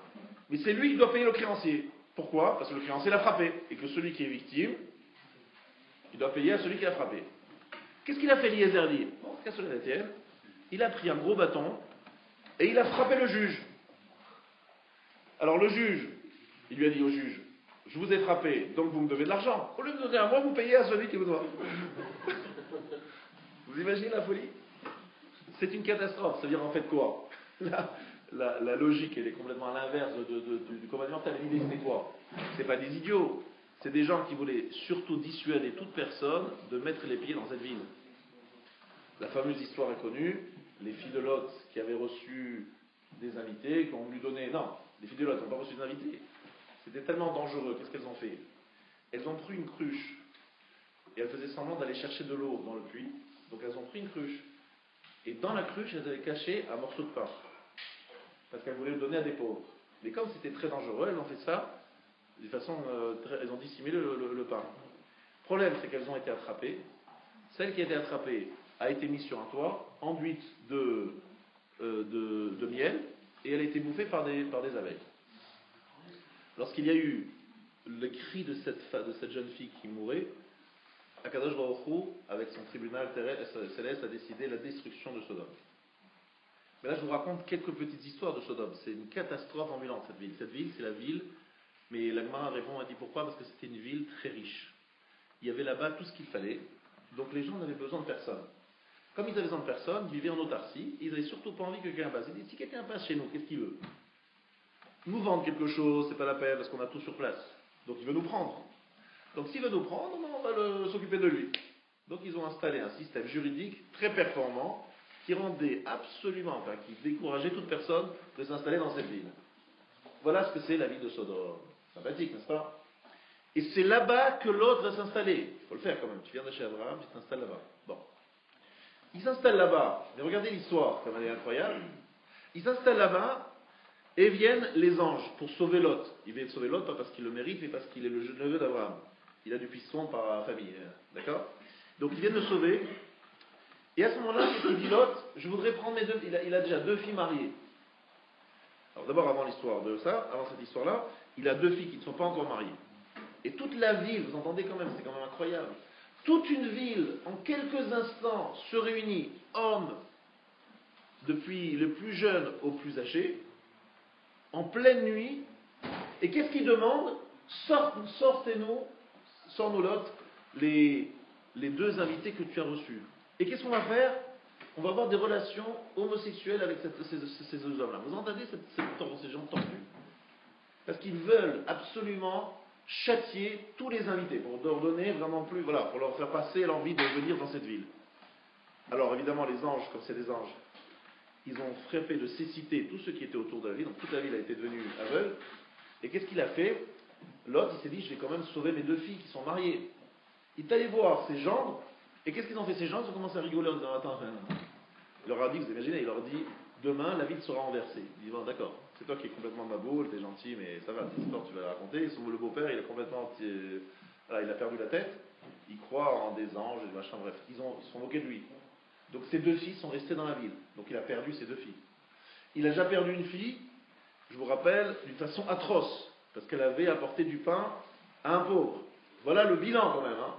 mais c'est lui qui doit payer le créancier. Pourquoi? Parce que le créancier l'a frappé, et que celui qui est victime, il doit payer à celui qui l'a frappé. Qu'est-ce qu'il a fait Eliezer dit? Bon, qu'à cela ne tienne, il a pris un gros bâton et il a frappé le juge. Alors le juge, il lui a dit au juge, je vous ai frappé, donc vous me devez de l'argent. Au lieu de donner à moi, vous payez à celui qui vous doit. Vous imaginez la folie? C'est une catastrophe. Ça veut dire en fait quoi? La logique, elle est complètement à l'inverse du commandement. L'idée, c'était quoi? C'est pas des idiots. C'est des gens qui voulaient surtout dissuader toute personne de mettre les pieds dans cette ville. La fameuse histoire est connue. Les filles de Lot qui avaient reçu des invités, qui ont voulu donner... Non, les filles de Lot n'ont pas reçu d'invités. C'était tellement dangereux. Qu'est-ce qu'elles ont fait? Elles ont pris une cruche. Et elles faisaient semblant d'aller chercher de l'eau dans le puits. Donc elles ont pris une cruche. Et dans la cruche, elles avaient caché un morceau de pain. Parce qu'elles voulaient le donner à des pauvres. Mais comme c'était très dangereux, elles ont fait ça de façon elles ont dissimulé le pain. Le problème, c'est qu'elles ont été attrapées. Celle qui a été attrapée a été mise sur un toit, enduite de miel, et elle a été bouffée par des abeilles. Lorsqu'il y a eu le cri de cette jeune fille qui mourait, Akadosh Baruch Hu, avec son tribunal céleste, a décidé la destruction de Sodome. Mais là, je vous raconte quelques petites histoires de Sodome. C'est une catastrophe ambulante, cette ville. Cette ville, c'est la ville, mais la Gemara répond, a dit pourquoi? Parce que c'était une ville très riche. Il y avait là-bas tout ce qu'il fallait, donc les gens n'avaient besoin de personne. Comme ils avaient besoin de personne, ils vivaient en autarcie, ils n'avaient surtout pas envie que quelqu'un passe. Ils disent, si quelqu'un passe chez nous, qu'est-ce qu'il veut? Nous vendre quelque chose, c'est pas la peine, parce qu'on a tout sur place. Donc il veut nous prendre. Donc s'il veut nous prendre, on va s'occuper de lui. Donc ils ont installé un système juridique très performant qui rendait absolument, qui décourageait toute personne de s'installer dans cette ville. Voilà ce que c'est la ville de Sodome. Sympathique, n'est-ce pas? Et c'est là-bas que l'autre va s'installer. Il faut le faire quand même. Tu viens de chez Abraham, tu t'installes là-bas. Bon. Ils s'installent là-bas. Mais regardez l'histoire, comme elle est incroyable. Ils s'installent là-bas et viennent les anges pour sauver Lot. Ils viennent sauver Lot pas parce qu'il le mérite, mais parce qu'il est le neveu d'Abraham. Il a du puissant par famille. D'accord? Donc ils viennent le sauver. Et à ce moment-là, qu'est-ce qu'il dit Lot? Je voudrais prendre mes deux... Il a déjà 2 filles mariées. Alors d'abord, avant cette histoire-là, il a 2 filles qui ne sont pas encore mariées. Et toute la ville, vous entendez quand même, c'est quand même incroyable. Toute une ville, en quelques instants, se réunit, hommes, depuis le plus jeune au plus âgé, en pleine nuit. Et qu'est-ce qu'ils demandent? Sortez-nous, sors-nous Lot, les 2 invités que tu as reçus. Et qu'est-ce qu'on va faire? On va avoir des relations homosexuelles avec ces 2 hommes-là. Vous entendez ces gens tordus? Parce qu'ils veulent absolument châtier tous les invités, pour leur donner vraiment plus, voilà, pour leur faire passer l'envie de venir dans cette ville. Alors évidemment, les anges, comme c'est des anges, ils ont frappé de cécité tous ceux qui étaient autour de la ville, donc toute la ville a été devenue aveugle. Et qu'est-ce qu'il a fait? Lot, il s'est dit, je vais quand même sauver mes 2 filles qui sont mariées. Il est allé voir ses gendres, et qu'est-ce qu'ils ont fait? Ces gendres, ils ont commencé à rigoler en disant, attends, il leur a dit, vous imaginez, il leur dit, demain la ville sera renversée. Il dit, bon d'accord, c'est toi qui es complètement maboule, t'es gentil, mais ça va, cette histoire tu vas la raconter. Le beau-père, il a complètement, voilà, il a perdu la tête, il croit en des anges et des machins, bref, ils se sont moqués de lui. Donc ses 2 filles sont restées dans la ville, donc il a perdu ses 2 filles. Il a déjà perdu une fille, je vous rappelle, d'une façon atroce, parce qu'elle avait apporté du pain à un pauvre. Voilà le bilan quand même. Hein.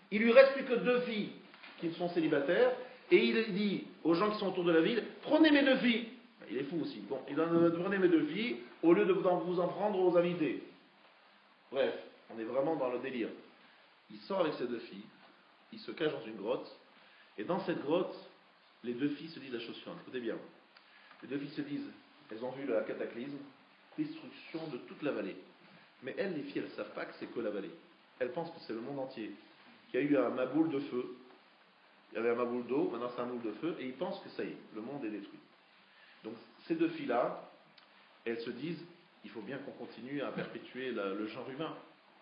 Il lui reste plus que 2 filles qui sont célibataires, et il dit aux gens qui sont autour de la ville, prenez mes 2 filles. Il est fou aussi. Bon, il donne, prenez mes 2 filles, au lieu de vous en prendre aux invités. Bref, on est vraiment dans le délire. Il sort avec ses 2 filles, il se cache dans une grotte, et dans cette grotte, les 2 filles se disent la chose suivante. Écoutez bien. Les 2 filles se disent, elles ont vu le cataclysme, destruction de toute la vallée. Mais elles, les filles, elles ne savent pas que c'est que la vallée. Elles pensent que c'est le monde entier, qu'il y a eu un maboule de feu. Il y avait un maboule d'eau, maintenant c'est un maboule de feu, et ils pensent que ça y est, le monde est détruit. Donc ces 2 filles-là, elles se disent, il faut bien qu'on continue à perpétuer le genre humain.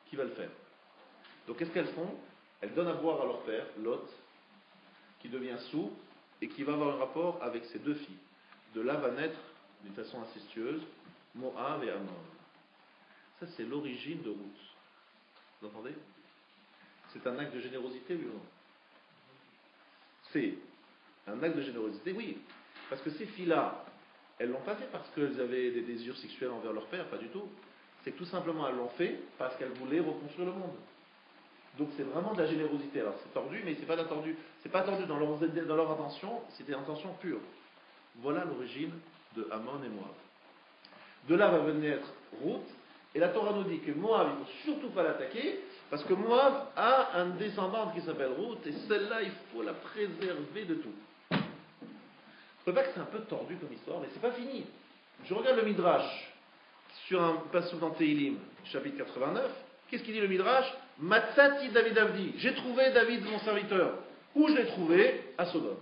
Qui va le faire? Donc qu'est-ce qu'elles font? Elles donnent à boire à leur père, Lot, qui devient sourd, et qui va avoir un rapport avec ses 2 filles. De là va naître, d'une façon incestueuse, Moab et Ammon. Ça, c'est l'origine de Ruth. Vous entendez? C'est un acte de générosité, oui ou non? C'est un acte de générosité, oui. Parce que ces filles-là, elles l'ont pas fait parce qu'elles avaient des désirs sexuels envers leur père, pas du tout. C'est que tout simplement, elles l'ont fait parce qu'elles voulaient reconstruire le monde. Donc c'est vraiment de la générosité. Alors c'est tordu, mais c'est pas tordu. C'est pas tordu dans leur intention, c'est des intentions pures. Voilà l'origine de Ammon et Moab. De là va venir Ruth, et la Torah nous dit que Moab, il ne faut surtout pas l'attaquer, parce que Moab a une descendante qui s'appelle Ruth, et celle-là, il faut la préserver de tout. Je ne pas que c'est un peu tordu comme histoire, mais c'est pas fini. Je regarde le Midrash sur un passage dans Teilim, chapitre 89. Qu'est-ce qu'il dit le Midrash? Matzati David Avdi. J'ai trouvé David, mon serviteur. Où je l'ai trouvé? À Sodome.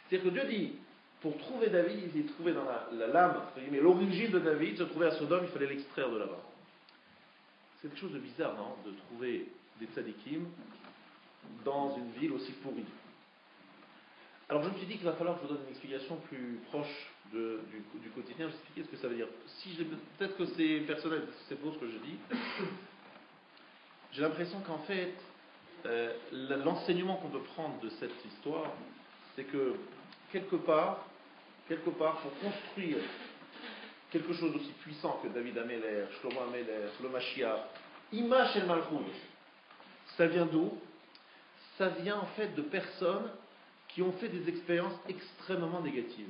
C'est-à-dire que Dieu dit, pour trouver David, il s'est trouvé dans la lame, mais l'origine de David se trouvait à Sodome, il fallait l'extraire de là-bas. C'est quelque chose de bizarre, non? De trouver des tzadikim dans une ville aussi pourrie. Alors je me suis dit qu'il va falloir que je vous donne une explication plus proche du quotidien. Je vais expliquer ce que ça veut dire. Peut-être que c'est personnel, c'est faux ce que je dis. J'ai l'impression qu'en fait, l'enseignement qu'on peut prendre de cette histoire, c'est que quelque part, pour construire quelque chose d'aussi puissant que David Ameler, Shlomo Ameler, le Mashiach, Image El Malchut, ça vient d'où? Ça vient en fait de personnes qui ont fait des expériences extrêmement négatives.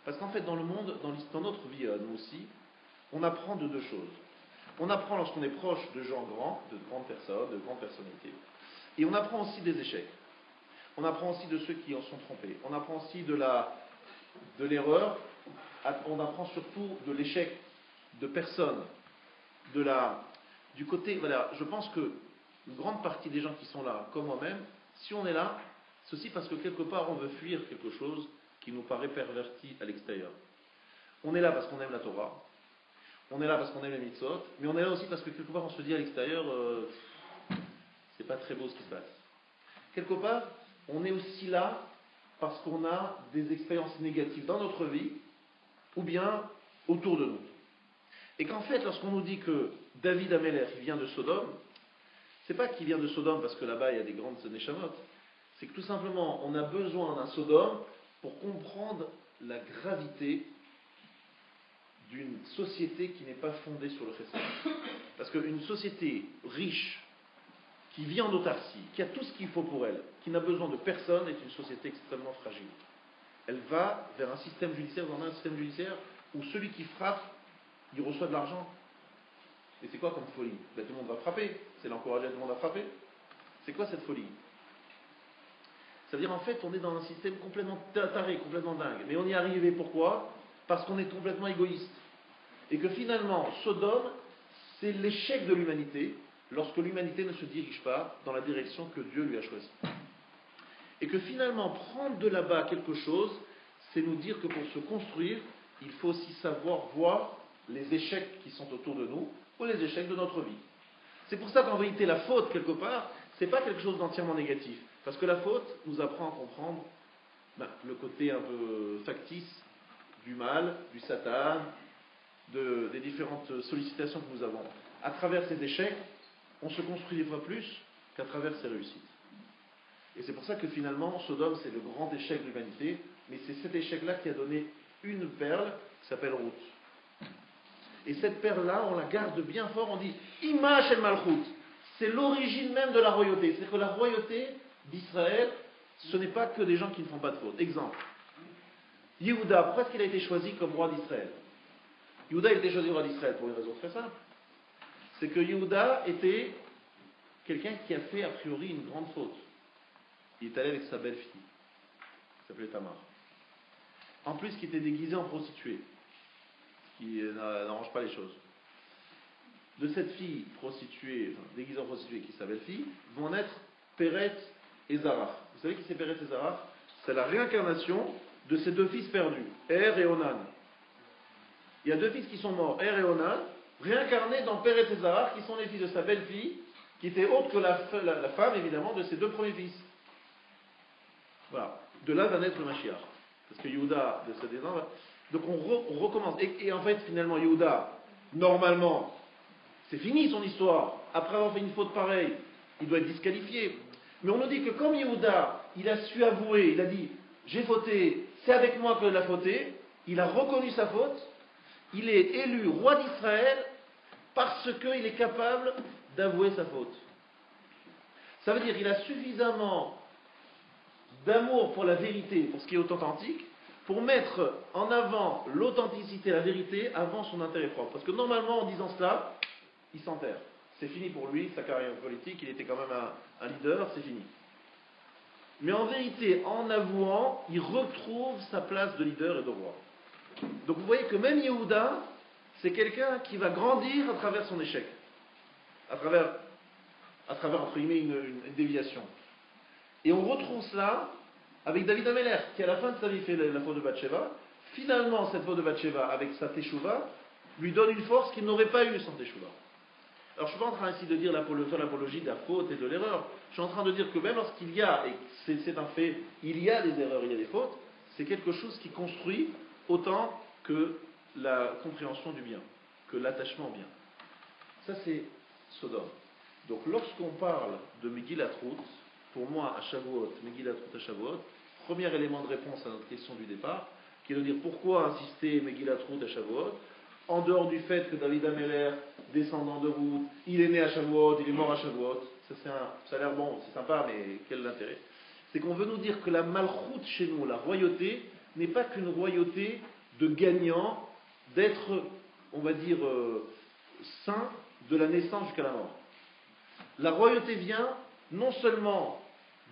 Parce qu'en fait, dans le monde, dans notre vie, nous aussi, on apprend de deux choses. On apprend lorsqu'on est proche de gens grands, de grandes personnes, de grandes personnalités. Et on apprend aussi des échecs. On apprend aussi de ceux qui en sont trompés. On apprend aussi de l'erreur. On apprend surtout de l'échec de personnes. Du côté, voilà, je pense que une grande partie des gens qui sont là, comme moi-même, si on est là, c'est aussi parce que quelque part on veut fuir quelque chose qui nous paraît perverti à l'extérieur. On est là parce qu'on aime la Torah, on est là parce qu'on aime les mitzvot, mais on est là aussi parce que quelque part on se dit à l'extérieur, c'est pas très beau ce qui se passe. Quelque part, on est aussi là parce qu'on a des expériences négatives dans notre vie, ou bien autour de nous. Et qu'en fait, lorsqu'on nous dit que David Ameler vient de Sodome, c'est pas qu'il vient de Sodome parce que là-bas il y a des grandes neshamot. C'est que tout simplement, on a besoin d'un Sodome pour comprendre la gravité d'une société qui n'est pas fondée sur le chesed. Parce qu'une société riche, qui vit en autarcie, qui a tout ce qu'il faut pour elle, qui n'a besoin de personne, est une société extrêmement fragile. Elle va vers un système judiciaire, où celui qui frappe, il reçoit de l'argent. Et c'est quoi comme folie? Ben, tout le monde va frapper. C'est l'encourager à tout le monde à frapper. C'est quoi cette folie? Ça veut dire en fait on est dans un système complètement taré, complètement dingue. Mais on y est arrivé pourquoi? Parce qu'on est complètement égoïste. Et que finalement, Sodome, c'est l'échec de l'humanité lorsque l'humanité ne se dirige pas dans la direction que Dieu lui a choisie. Et que finalement, prendre de là-bas quelque chose, c'est nous dire que pour se construire, il faut aussi savoir voir les échecs qui sont autour de nous ou les échecs de notre vie. C'est pour ça qu'en vérité, la faute, quelque part, c'est pas quelque chose d'entièrement négatif. Parce que la faute nous apprend à comprendre le côté un peu factice du mal, du Satan, des différentes sollicitations que nous avons. À travers ces échecs, on se construit des fois plus qu'à travers ses réussites. Et c'est pour ça que finalement, Sodome, c'est le grand échec de l'humanité, mais c'est cet échec-là qui a donné une perle qui s'appelle Ruth. Et cette perle-là, on la garde bien fort, on dit Image El Malchut. C'est l'origine même de la royauté. C'est-à-dire que la royauté d'Israël, ce n'est pas que des gens qui ne font pas de faute. Exemple, Yehuda, pourquoi est-ce qu'il a été choisi comme roi d'Israël? Yehuda a été choisi roi d'Israël pour une raison très simple. C'est que Yehuda était quelqu'un qui a fait a priori une grande faute. Il est allé avec sa belle-fille, qui s'appelait Tamar. En plus, qui était déguisée en prostituée, ce qui n'arrange pas les choses. De cette fille prostituée, déguisée en prostituée, qui est sa belle-fille, vont naître Péret et Zarah. Vous savez qui c'est Péret et Zarah? C'est la réincarnation de ces deux fils perdus, Er et Onan. Il y a deux fils qui sont morts, Er et Onan, réincarnés dans Péret et Zarah, qui sont les fils de sa belle-fille, qui était autre que la femme, évidemment, de ses deux premiers fils. Voilà. De là va naître le Mashiach. Parce que Yehuda, de ce descendant, donc on recommence. Et en fait, finalement, Yehuda, normalement, c'est fini son histoire. Après avoir fait une faute pareille, il doit être disqualifié. Mais on nous dit que comme Yehuda, il a su avouer, il a dit, j'ai fauté, c'est avec moi que l'a fauté, il a reconnu sa faute, il est élu roi d'Israël parce qu'il est capable d'avouer sa faute. Ça veut dire qu'il a suffisamment d'amour pour la vérité, pour ce qui est authentique, pour mettre en avant l'authenticité, la vérité, avant son intérêt propre. Parce que normalement, en disant cela, il s'enterre. C'est fini pour lui, sa carrière politique, il était quand même un leader, c'est fini. Mais en vérité, en avouant, il retrouve sa place de leader et de roi. Donc vous voyez que même Yehuda, c'est quelqu'un qui va grandir à travers son échec. À travers entre guillemets, une déviation. Et on retrouve cela avec David Ameler, qui à la fin de sa vie fait la faute de Bathsheba. Finalement, cette faute de Bathsheba, avec sa teshuva, lui donne une force qu'il n'aurait pas eue sans teshuva. Alors je ne suis pas en train ici de dire l'apologie de la faute et de l'erreur. Je suis en train de dire que même lorsqu'il y a, et c'est un fait, il y a des erreurs, il y a des fautes, c'est quelque chose qui construit autant que la compréhension du bien, que l'attachement au bien. Ça c'est Sodome. Donc lorsqu'on parle de Megillat Ruth, pour moi à Shavuot, Megillat Ruth à Shavuot, premier élément de réponse à notre question du départ, qui est de dire pourquoi insister Megillat Ruth à Shavuot, en dehors du fait que David Ameler, descendant de Ruth, il est né à Shavuot, il est mort à Shavuot, ça a l'air bon, c'est sympa, mais quel est l'intérêt? C'est qu'on veut nous dire que la malchoute chez nous, la royauté, n'est pas qu'une royauté de gagnants, d'être, on va dire, saint de la naissance jusqu'à la mort. La royauté vient non seulement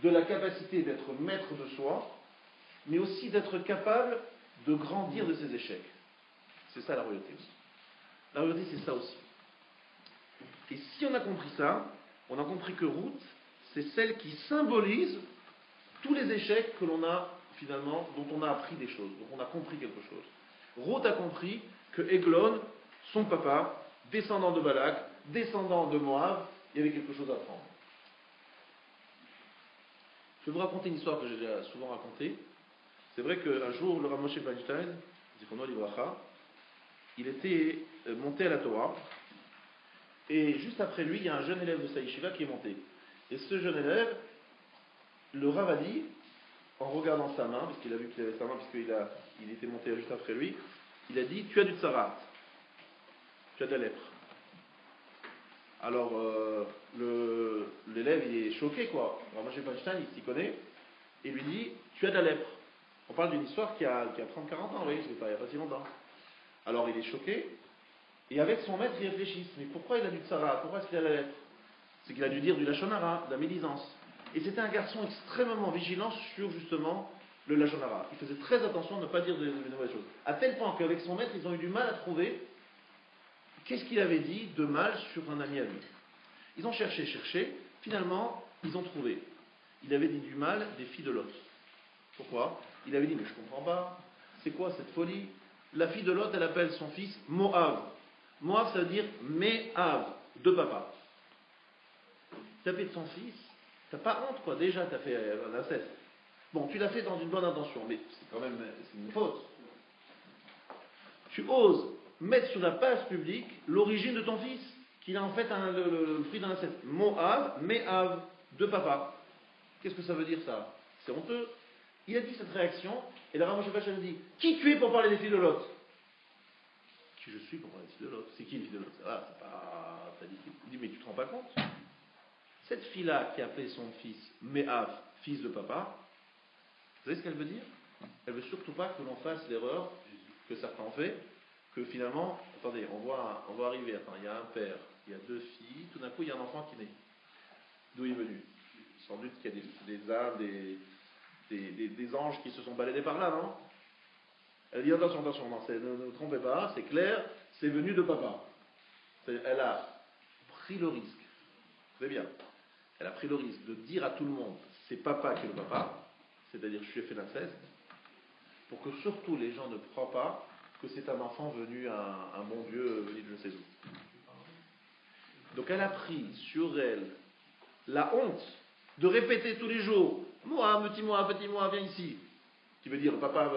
de la capacité d'être maître de soi, mais aussi d'être capable de grandir de ses échecs. C'est ça la royauté aussi. La royauté, c'est ça aussi. Et si on a compris ça, on a compris que Ruth, c'est celle qui symbolise tous les échecs que l'on a finalement, dont on a appris des choses, dont on a compris quelque chose. Ruth a compris que Eglon, son papa, descendant de Balak, descendant de Moab, il y avait quelque chose à apprendre. Je vais vous raconter une histoire que j'ai déjà souvent racontée. C'est vrai qu'un jour, le Rav Moshe Feinstein, Zichrono Livracha, il était monté à la Torah, et juste après lui, il y a un jeune élève de sa yeshiva qui est monté. Et ce jeune élève, le Rav a dit, en regardant sa main, parce qu'il a vu qu'il avait sa main, puisqu'il était monté juste après lui, il a dit, tu as du tsarat, tu as de la lèpre. Alors, l'élève, il est choqué, quoi. Alors, Moshe Feinstein, il s'y connaît, et lui dit, tu as de la lèpre. On parle d'une histoire qui a 30-40 ans, vous voyez, il n'y a pas si longtemps. Alors, il est choqué, et avec son maître, il réfléchit. Mais pourquoi il a du tsara? Pourquoi est-ce qu'il a la lèpre? C'est qu'il a dû dire du lachon hara, de la médisance. Et c'était un garçon extrêmement vigilant sur, justement, le lachon hara. Il faisait très attention à ne pas dire de mauvaises choses. À tel point qu'avec son maître, ils ont eu du mal à trouver qu'est-ce qu'il avait dit de mal sur un ami à lui. Ils ont cherché, finalement, ils ont trouvé. Il avait dit du mal des filles de Lot. Pourquoi? Il avait dit, mais je comprends pas, c'est quoi cette folie? La fille de Lot, elle appelle son fils Moab. Moab, ça veut dire Me'av, de papa. Tu as fait de son fils, t'as pas honte, quoi, déjà, tu as fait un inceste. Bon, tu l'as fait dans une bonne intention, mais c'est quand même une faute. Tu oses mettre sur la place publique l'origine de ton fils, qu'il a en fait le fruit d'un inceste. Moab, Me'av, de papa. Qu'est-ce que ça veut dire, ça? C'est honteux. Il a dit cette réaction, et la Rav Moshe Feinstein a dit, qui tu es pour parler des filles de Lot? Qui je suis pour parler des filles de Lot? C'est qui les filles de Lot? Ah, c'est pas... Il dit, mais tu te rends pas compte? Cette fille-là qui a appelé son fils Me'av, fils de papa, vous savez ce qu'elle veut dire? Elle veut surtout pas que l'on fasse l'erreur que certains ont fait, que finalement, attendez, on va arriver, attends, il y a un père, il y a deux filles, tout d'un coup il y a un enfant qui naît. D'où il est venu? Sans doute qu'il y a des anges qui se sont baladés par là, non? Elle dit attention, non, ne vous trompez pas, c'est clair, c'est venu de papa. Elle a pris le risque, c'est bien, elle a pris le risque de dire à tout le monde, c'est papa qui est le papa, c'est-à-dire je lui ai fait l'inceste, pour que surtout les gens ne croient pas que c'est un enfant venu, un bon Dieu venu de je ne sais où. Donc elle a pris sur elle la honte de répéter tous les jours, moi, petit moi, viens ici, qui veut dire papa,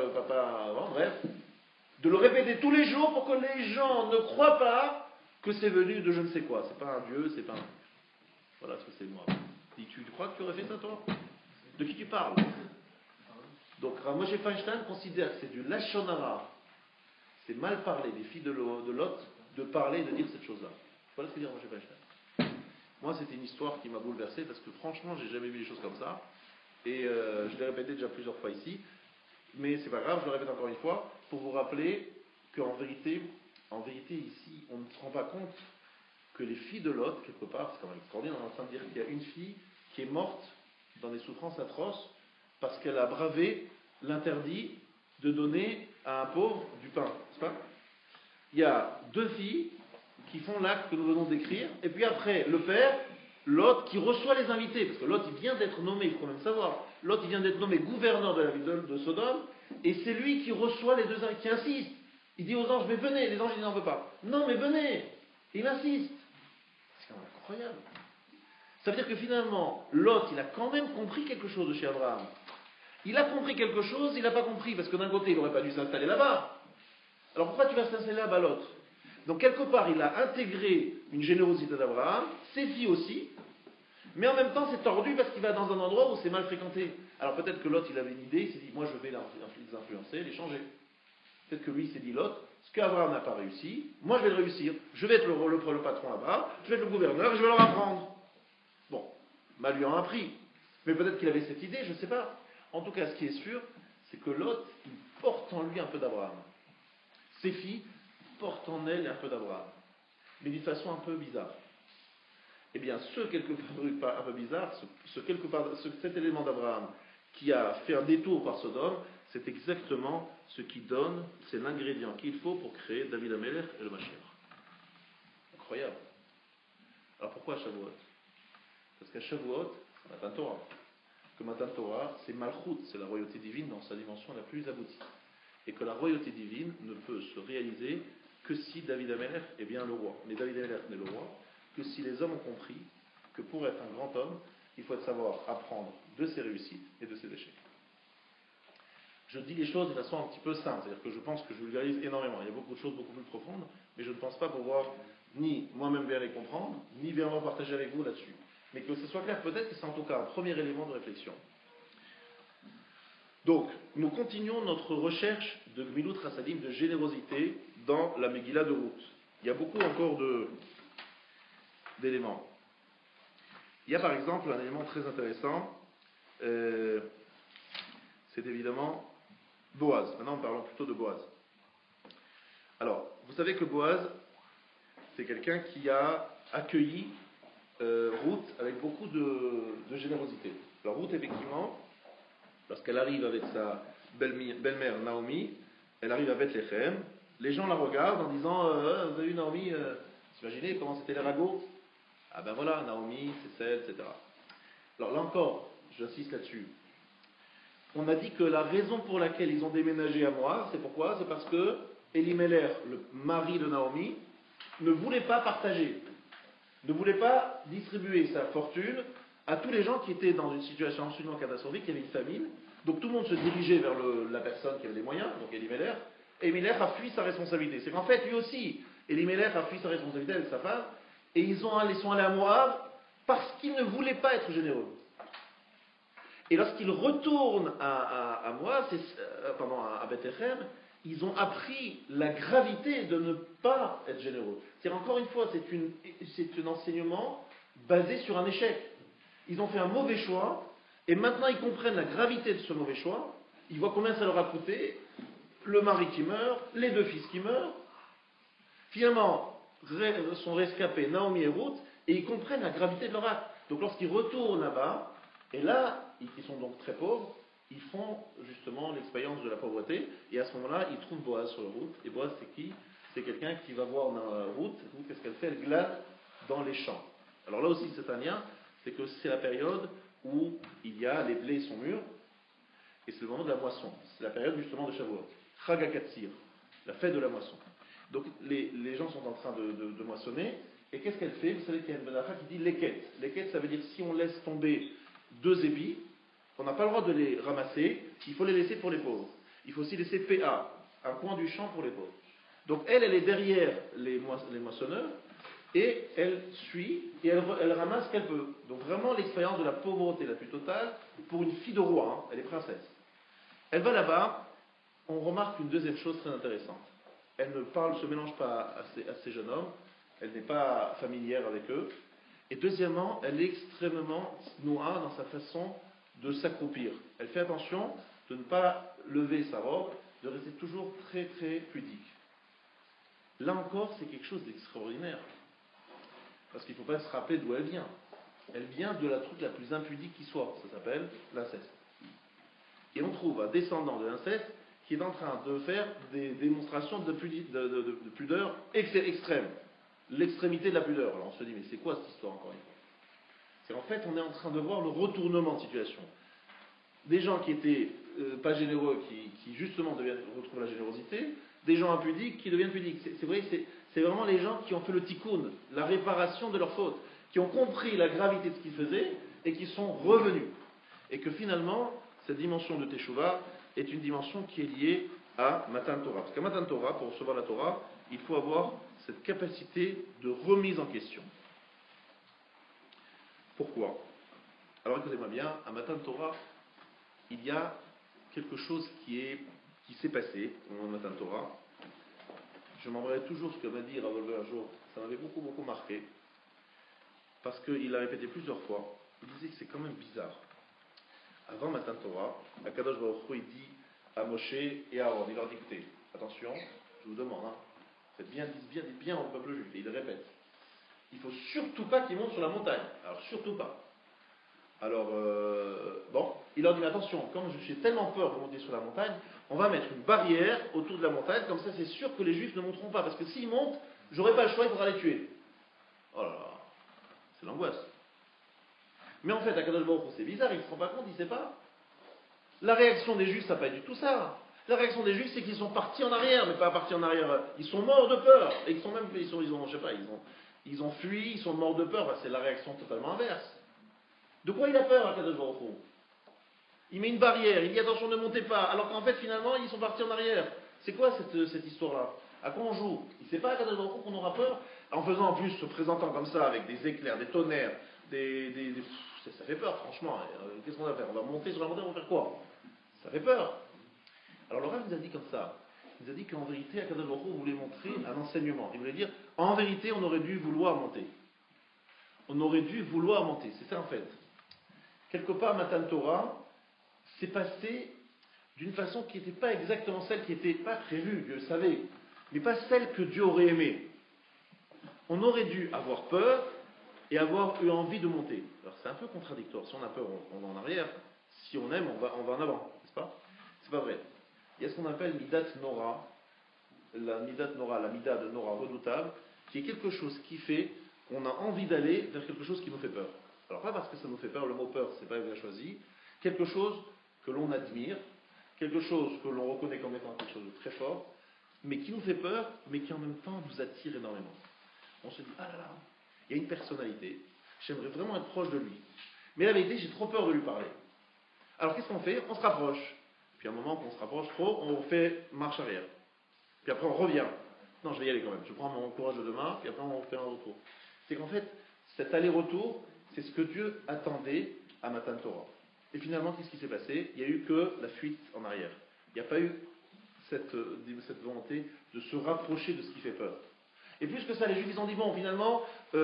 bref, de le répéter tous les jours pour que les gens ne croient pas que c'est venu de je ne sais quoi. C'est pas un Dieu, c'est pas un... Voilà ce que c'est moi. Et tu crois que tu aurais fait ça, toi? De qui tu parles? Donc Rav Moshe Feinstein considère que c'est du lachon hara. C'est mal parler des filles de Lot, de parler et de dire cette chose-là. Voilà ce que dit Rav Moshe Feinstein. Moi, c'était une histoire qui m'a bouleversé parce que franchement, j'ai jamais vu des choses comme ça. Et je l'ai répété déjà plusieurs fois ici. Mais c'est pas grave, je le répète encore une fois, pour vous rappeler qu'en vérité, ici, on ne se rend pas compte que les filles de Lot, quelque part, c'est quand même extraordinaire, on est en train de dire qu'il y a une fille qui est morte dans des souffrances atroces parce qu'elle a bravé l'interdit de donner à un pauvre du pain, n'est-ce pas? Il y a deux filles qui font l'acte que nous venons d'écrire, et puis après, le père, Lot, qui reçoit les invités, parce que Lot, il vient d'être nommé, il faut même savoir, Lot, il vient d'être nommé gouverneur de la ville de Sodome, et c'est lui qui reçoit les deux invités, qui insiste. Il dit aux anges, mais venez, les anges, ils n'en veulent pas. Non, mais venez. Il insiste. C'est quand même incroyable. Ça veut dire que finalement, Lot, il a quand même compris quelque chose de chez Abraham. Il a compris quelque chose, il n'a pas compris, parce que d'un côté, il n'aurait pas dû s'installer là-bas. Alors pourquoi tu vas s'installer là-bas, Lot? Donc quelque part, il a intégré une générosité d'Abraham, ses filles aussi, mais en même temps, c'est tordu parce qu'il va dans un endroit où c'est mal fréquenté. Alors peut-être que Lot, il avait une idée, il s'est dit, moi je vais les influencer, les changer. Peut-être que lui, il s'est dit, Lot, ce qu'Abraham n'a pas réussi, moi je vais le réussir. Je vais être le patron là-bas, je vais être le gouverneur, et je vais leur apprendre. Bon, mal lui en a appris. Mais peut-être qu'il avait cette idée, je ne sais pas. En tout cas, ce qui est sûr, c'est que Lot, il porte en lui un peu d'Abraham. Ses filles portent en elles un peu d'Abraham, mais d'une façon un peu bizarre. Eh bien, quelque part un peu bizarre, cet élément d'Abraham qui a fait un détour par Sodome, c'est exactement ce qui donne, c'est l'ingrédient qu'il faut pour créer David Amelech et le Mashiach. Incroyable. Alors pourquoi Shavuot? Parce qu'à Shavuot, c'est Matan Torah. Que Matan Torah, c'est Malchut, c'est la royauté divine dans sa dimension la plus aboutie. Et que la royauté divine ne peut se réaliser que si David Amelech est bien le roi. Mais David Amelech n'est le roi que si les hommes ont compris que pour être un grand homme, il faut savoir apprendre de ses réussites et de ses échecs. Je dis les choses de façon un petit peu simple, c'est-à-dire que je pense que je vulgarise énormément. Il y a beaucoup de choses beaucoup plus profondes, mais je ne pense pas pouvoir ni moi-même bien les comprendre, ni bien partager avec vous là-dessus. Mais que ce soit clair, peut-être que c'est en tout cas un premier élément de réflexion. Donc, nous continuons notre recherche de Gmilut Chassadim, de générosité, dans la Megillah de Ruth. Il y a beaucoup encore d'éléments. Il y a par exemple un élément très intéressant, c'est évidemment Boaz. Maintenant, parlons plutôt de Boaz. Alors, vous savez que Boaz, c'est quelqu'un qui a accueilli Ruth avec beaucoup de générosité. Alors Ruth, effectivement, lorsqu'elle arrive avec sa belle-mère Naomi, elle arrive à Bethléem, les gens la regardent en disant vous avez vu Naomi, vous imaginez comment c'était les ragots? Ah ben voilà, Naomi, c'est celle, etc. Alors là encore, j'insiste là-dessus. On a dit que la raison pour laquelle ils ont déménagé à Moab, c'est pourquoi? C'est parce que Elimelech, le mari de Naomi, ne voulait pas partager, ne voulait pas distribuer sa fortune à tous les gens qui étaient dans une situation absolument catastrophique, il y avait une famine, donc tout le monde se dirigeait vers la personne qui avait les moyens, donc Elimelech, et Elimelech a fui sa responsabilité. C'est qu'en fait, lui aussi, Elimelech a fui sa responsabilité avec sa femme, et ils sont allés à Moab parce qu'ils ne voulaient pas être généreux. Et lorsqu'ils retournent à Moab, à Bethléem, ils ont appris la gravité de ne pas être généreux. C'est encore une fois, c'est un enseignement basé sur un échec. Ils ont fait un mauvais choix, et maintenant ils comprennent la gravité de ce mauvais choix. Ils voient combien ça leur a coûté, le mari qui meurt, les deux fils qui meurent. Finalement, sont rescapés Naomi et Ruth, et ils comprennent la gravité de leur acte. Donc lorsqu'ils retournent là-bas, et là, ils sont donc très pauvres, ils font justement l'expérience de la pauvreté, et à ce moment-là, ils trouvent Boaz sur la route. Et Boaz, c'est qui? C'est quelqu'un qui va voir dans la route, qu'est-ce qu'elle fait? Elle glane dans les champs. Alors là aussi, c'est un lien, c'est que c'est la période où les blés sont mûrs, et c'est le moment de la moisson. C'est la période justement de Shavuot. Chag HaKatsir, la fête de la moisson. Donc les gens sont en train de moissonner, et qu'est-ce qu'elle fait? Vous savez qu'il y a une benacha qui dit leket. Leket, ça veut dire si on laisse tomber 2 épis, on n'a pas le droit de les ramasser, il faut les laisser pour les pauvres. Il faut aussi laisser PA, un coin du champ pour les pauvres. Donc elle est derrière les moissonneurs, et elle suit, et elle ramasse ce qu'elle peut. Donc vraiment l'expérience de la pauvreté la plus totale, pour une fille de roi, elle est princesse. Elle va là-bas, on remarque une deuxième chose très intéressante. Elle ne se mélange pas à ces jeunes hommes, elle n'est pas familière avec eux, Et deuxièmement, elle est extrêmement noire dans sa façon de s'accroupir. Elle fait attention de ne pas lever sa robe, de rester toujours très très pudique. Là encore, c'est quelque chose d'extraordinaire. Parce qu'il ne faut pas se rappeler d'où elle vient. Elle vient de la truc la plus impudique qui soit. Ça s'appelle l'inceste. Et on trouve un descendant de l'inceste qui est en train de faire des démonstrations de pudeur extrême. L'extrémité de la pudeur. Alors on se dit, mais c'est quoi cette histoire encore une fois? C'est en fait, on est en train de voir le retournement de situation. Des gens qui étaient pas généreux, qui justement retrouvent la générosité, des gens impudiques qui deviennent pudiques. C'est vrai, c'est vraiment les gens qui ont fait le tikkun, la réparation de leurs fautes, qui ont compris la gravité de ce qu'ils faisaient et qui sont revenus. Et que finalement, cette dimension de Teshuvah est une dimension qui est liée à Matan Torah. Parce qu'à Matan Torah, pour recevoir la Torah, il faut avoir cette capacité de remise en question. Pourquoi? Alors écoutez-moi bien, à Matan Torah, il y a quelque chose qui s'est passé au moment de Matan Torah. Je m'en rappellerai toujours ce que m'a dit Rav Wolbe un jour. Ça m'avait beaucoup, beaucoup marqué. Parce qu'il l'a répété plusieurs fois. Il disait que c'est quand même bizarre. Avant Matan Torah, Akadosh Baruch Hu, il dit à Moshe et à Aaron, il leur dit, écoutez, attention, je vous demande, faites bien, dites bien au peuple juif. Et il répète. Il ne faut surtout pas qu'ils montent sur la montagne. Alors, surtout pas. Alors, il leur dit, attention, comme je suis tellement peur de monter sur la montagne, on va mettre une barrière autour de la montagne, comme ça c'est sûr que les juifs ne monteront pas, parce que s'ils montent, j'aurai pas le choix, il faudra les tuer. Oh là là, c'est l'angoisse. Mais en fait, Akadosh Baruch Hu, c'est bizarre, il ne se rend pas compte, il ne sait pas. La réaction des juifs, ça n'a pas du tout ça. La réaction des juifs, c'est qu'ils sont partis en arrière, mais pas partis en arrière, ils sont morts de peur. Et ils ont fui, ils sont morts de peur, c'est la réaction totalement inverse. De quoi il a peur, Akadosh Baruch Hu? Il met une barrière, il dit attention, ne montez pas, alors qu'en fait, finalement, ils sont partis en arrière. C'est quoi cette histoire-là? À quoi on joue? Il ne sait pas, Akadosh Baruch Hu, qu'on aura peur? En faisant en plus, se présentant comme ça, avec des éclairs, des tonnerres, ça fait peur, franchement. Qu'est-ce qu'on va faire? On va monter sur la montagne, on va faire quoi? Ça fait peur. Alors le Rav nous a dit comme ça. Il nous a dit qu'en vérité, Akadosh Baruch Hu voulait montrer un enseignement. Il voulait dire, en vérité, on aurait dû vouloir monter. On aurait dû vouloir monter. C'est ça en fait. Quelque part, Matan Torah s'est passé d'une façon qui n'était pas exactement celle qui n'était pas prévue, Dieu le savait, mais pas celle que Dieu aurait aimée. On aurait dû avoir peur et avoir eu envie de monter. Alors c'est un peu contradictoire. Si on a peur, on va en arrière. Si on aime, on va en avant, n'est-ce pas? C'est pas vrai. Il y a ce qu'on appelle Midat Nora, la Mida de Nora redoutable, qui est quelque chose qui fait qu'on a envie d'aller vers quelque chose qui nous fait peur. Alors pas parce que ça nous fait peur, le mot peur, c'est pas bien choisi, quelque chose que l'on admire, quelque chose que l'on reconnaît comme étant quelque chose de très fort, mais qui nous fait peur, mais qui en même temps nous attire énormément. On se dit, ah là là, il y a une personnalité, j'aimerais vraiment être proche de lui. Mais la vérité, j'ai trop peur de lui parler. Alors qu'est-ce qu'on fait? On se rapproche. Puis à un moment qu'on se rapproche trop, on fait marche arrière. Puis après on revient. Non, je vais y aller quand même. Je prends mon courage de demain, puis après on fait un retour. C'est qu'en fait, cet aller-retour, c'est ce que Dieu attendait à Matan Torah. Et finalement, qu'est-ce qui s'est passé? Il n'y a eu que la fuite en arrière. Il n'y a pas eu cette volonté de se rapprocher de ce qui fait peur. Et plus que ça, les Juifs, ils ont dit, bon, finalement,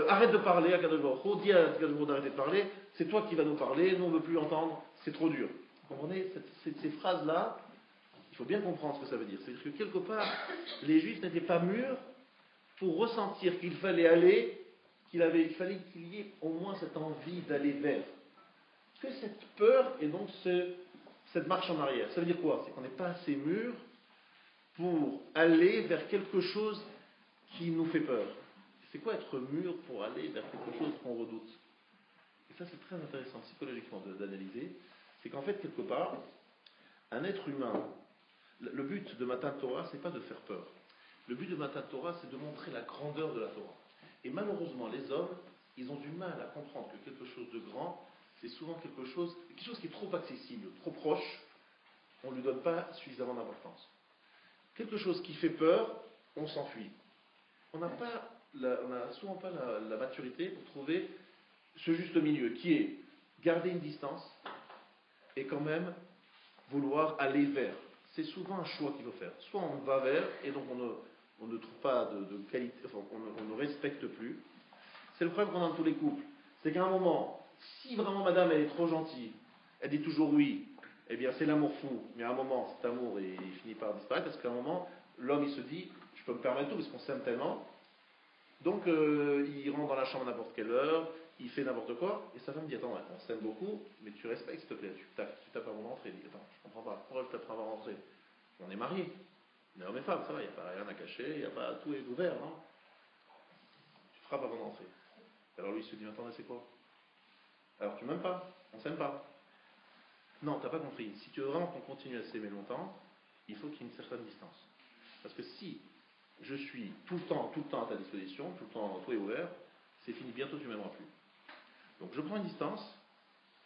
arrête de parler à Kadosh Baruch Hu, dis à Kadosh Baruch Hu d'arrêter de parler, c'est toi qui vas nous parler, nous on ne veut plus entendre, c'est trop dur. Vous comprenez? Ces phrases-là, il faut bien comprendre ce que ça veut dire. C'est-à-dire que quelque part, les Juifs n'étaient pas mûrs pour ressentir qu'il fallait aller, il fallait qu'il y ait au moins cette envie d'aller vers. Que cette peur et donc cette marche en arrière. Ça veut dire quoi? C'est qu'on n'est pas assez mûr pour aller vers quelque chose qui nous fait peur. C'est quoi être mûr pour aller vers quelque chose qu'on redoute? Et ça, c'est très intéressant psychologiquement d'analyser. C'est qu'en fait, quelque part, un être humain, le but de Matan Torah, c'est pas de faire peur. Le but de Matan Torah, c'est de montrer la grandeur de la Torah. Et malheureusement, les hommes, ils ont du mal à comprendre que quelque chose de grand, c'est souvent quelque chose qui est trop accessible, trop proche, on ne lui donne pas suffisamment d'importance. Quelque chose qui fait peur, on s'enfuit. On n'a souvent pas la maturité pour trouver ce juste milieu, qui est garder une distance et quand même vouloir aller vers. C'est souvent un choix qu'il faut faire. Soit on va vers et donc on ne trouve pas de qualité, enfin, on ne respecte plus. C'est le problème qu'on a dans tous les couples. c'est qu'à un moment, si vraiment madame elle est trop gentille, elle dit toujours oui, eh bien c'est l'amour fou, mais à un moment cet amour il finit par disparaître parce qu'à un moment l'homme il se dit je peux me permettre tout parce qu'on s'aime tellement, donc il rentre dans la chambre à n'importe quelle heure, il fait n'importe quoi, et sa femme dit attends, ouais, on s'aime beaucoup, mais tu respectes s'il te plaît, tu tapes avant d'entrer, il dit attends, je comprends pas, pourquoi je tape avant d'entrer? On est mariés, on est homme et femme, ça va, il n'y a pas rien à cacher, il n'y a pas tout est ouvert, non? Tu frappes avant d'entrer. Alors lui il se dit attendez c'est quoi? Alors tu m'aimes pas, on s'aime pas. Non, t'as pas compris. Si tu veux vraiment qu'on continue à s'aimer longtemps, il faut qu'il y ait une certaine distance. Parce que si je suis tout le temps à ta disposition, tout le temps tout est ouvert, c'est fini, bientôt tu m'aimeras plus. Donc je prends une distance,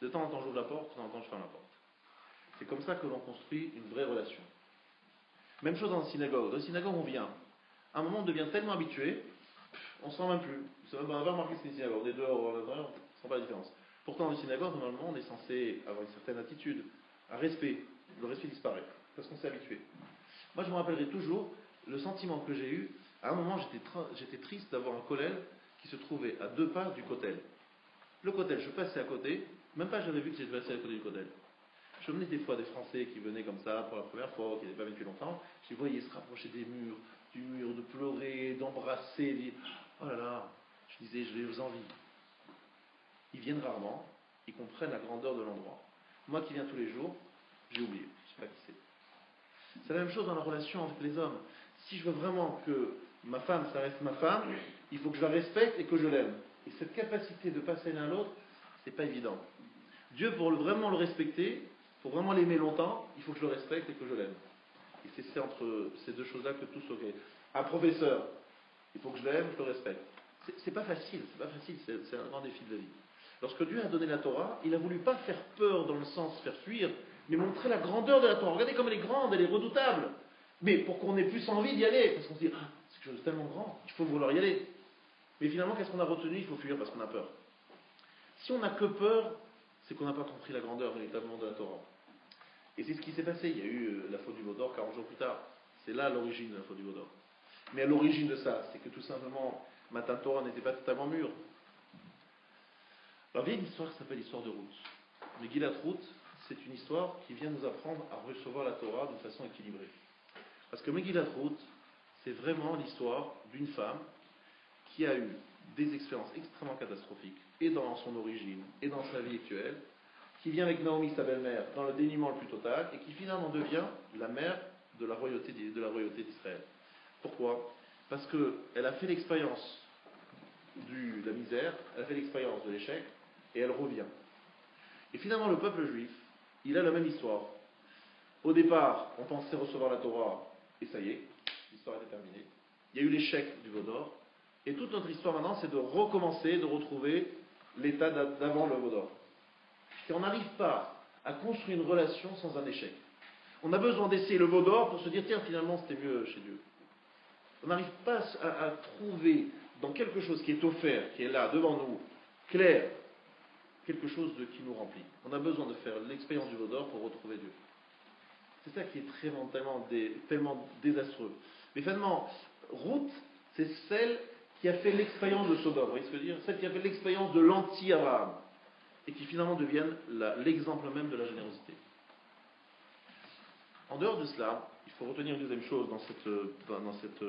de temps en temps j'ouvre la porte, de temps en temps je ferme la porte. C'est comme ça que l'on construit une vraie relation. Même chose dans la synagogue. Dans la synagogue on vient. À un moment on devient tellement habitué, on se sent même plus. On va remarquer que c'est une synagogue. On est dehors, on ne sent pas la différence. Pourtant, dans une synagogue, normalement, on est censé avoir une certaine attitude, un respect. Le respect disparaît, parce qu'on s'est habitué. Moi, je me rappellerai toujours le sentiment que j'ai eu. À un moment, j'étais triste d'avoir un kollel qui se trouvait à 2 pas du kotel. Le kotel, je passais à côté, même pas j'avais vu que j'étais passé à côté du kotel. Je venais des fois des Français qui venaient comme ça pour la première fois, qui n'avaient pas vécu longtemps, qui voyaient se rapprocher des murs, du mur, de pleurer, d'embrasser, de dire oh là là, je disais, je les envie. Ils viennent rarement, ils comprennent la grandeur de l'endroit. Moi qui viens tous les jours, j'ai oublié, je ne sais pas qui c'est. C'est la même chose dans la relation avec les hommes. Si je veux vraiment que ma femme, ça reste ma femme, il faut que je la respecte et que je l'aime. Et cette capacité de passer l'un à l'autre, c'est pas évident. Dieu, pour vraiment le respecter, pour vraiment l'aimer longtemps, il faut que je le respecte et que je l'aime. Et c'est entre ces deux choses-là que tout se fait. Un professeur, il faut que je l'aime, je le respecte. C'est pas facile, c'est un grand défi de la vie. Lorsque Dieu a donné la Torah, il a voulu pas faire peur dans le sens faire fuir, mais montrer la grandeur de la Torah. Regardez comme elle est grande, elle est redoutable. Mais pour qu'on ait plus envie d'y aller, parce qu'on se dit, ah, c'est quelque chose de tellement grand, il faut vouloir y aller. Mais finalement, qu'est-ce qu'on a retenu? Il faut fuir parce qu'on a peur. Si on n'a que peur, c'est qu'on n'a pas compris la grandeur véritablement de la Torah. Et c'est ce qui s'est passé. Il y a eu la faute du veau d'or 40 jours plus tard. C'est là l'origine de la faute du veau d'or. Mais à l'origine de ça, c'est que tout simplement, Matan Torah n'était pas totalement mûr. Alors, il y a une histoire qui s'appelle l'histoire de Ruth. Megillat Ruth, c'est une histoire qui vient nous apprendre à recevoir la Torah d'une façon équilibrée. Parce que Megillat Ruth, c'est vraiment l'histoire d'une femme qui a eu des expériences extrêmement catastrophiques, et dans son origine, et dans sa vie actuelle, qui vient avec Naomi, sa belle-mère, dans le dénuement le plus total, et qui finalement devient la mère de la royauté d'Israël. Pourquoi? Parce qu'elle a fait l'expérience de la misère, elle a fait l'expérience de l'échec, et elle revient. Et finalement, le peuple juif, il a la même histoire. Au départ, on pensait recevoir la Torah, et ça y est, l'histoire était terminée. Il y a eu l'échec du veau d'or, et toute notre histoire maintenant, c'est de recommencer, de retrouver l'état d'avant le veau d'or. Et on n'arrive pas à construire une relation sans un échec. On a besoin d'essayer le veau d'or pour se dire, tiens, finalement, c'était mieux chez Dieu. On n'arrive pas à trouver dans quelque chose qui est offert, qui est là, devant nous, clair, quelque chose qui nous remplit. On a besoin de faire l'expérience du veau d'or pour retrouver Dieu. C'est ça qui est tellement désastreux. Mais finalement, Ruth, c'est celle qui a fait l'expérience de Sodome. Vous voyez ce que je veux dire? Celle qui a fait l'expérience de l'anti-Abraham. Et qui finalement deviennent l'exemple même de la générosité. En dehors de cela, il faut retenir une deuxième chose dans cette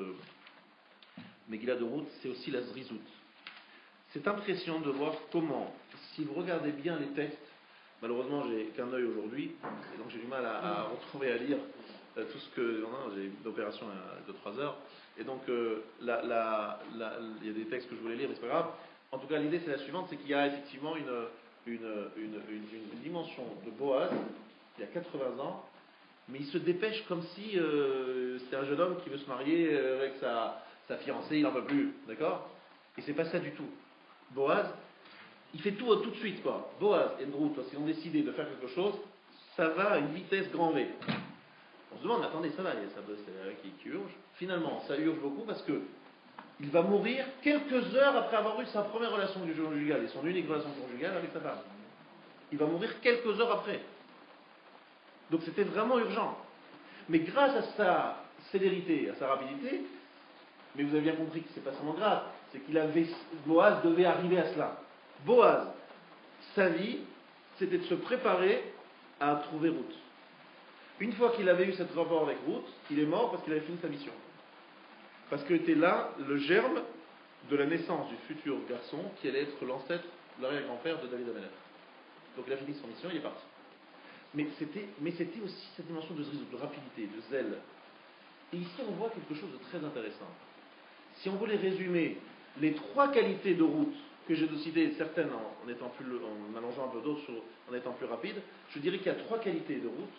Megillah de Ruth, c'est aussi la zrizout. C'est impressionnant de voir comment, si vous regardez bien les textes, malheureusement j'ai qu'un œil aujourd'hui, et donc j'ai du mal à retrouver, à lire tout ce que... J'ai une opération de 3 heures, et donc il y a des textes que je voulais lire, mais c'est pas grave. En tout cas, l'idée c'est la suivante, c'est qu'il y a effectivement une dimension de Boaz, il y a 80 ans, mais il se dépêche comme si c'était un jeune homme qui veut se marier avec sa fiancée, il n'en veut plus, d'accord? Et c'est pas ça du tout. Boaz, il fait tout de suite, quoi. Boaz et Ruth, s'ils ont décidé de faire quelque chose, ça va à une vitesse grand V. On se demande, attendez, ça va, il y a ça qui urge. Finalement, ça urge beaucoup parce que il va mourir quelques heures après avoir eu sa première relation conjugale et son unique relation conjugale avec sa femme. Il va mourir quelques heures après. Donc c'était vraiment urgent. Mais grâce à sa célérité, à sa rapidité, mais vous avez bien compris que c'est pas seulement grave, c'est Boaz devait arriver à cela. Boaz, sa vie, c'était de se préparer à trouver Ruth. Une fois qu'il avait eu cet rapport avec Ruth, il est mort parce qu'il avait fini sa mission. Parce que était là le germe de la naissance du futur garçon qui allait être l'ancêtre, l'arrière-grand-père de David Amelech. Donc il a fini son mission, il est parti. Mais c'était aussi cette dimension de zrizout, de rapidité, de zèle. Et ici on voit quelque chose de très intéressant. Si on voulait résumer les 3 qualités de Ruth que j'ai citées, certaines en allongeant un peu d'autres en étant plus rapide, je dirais qu'il y a 3 qualités de Ruth,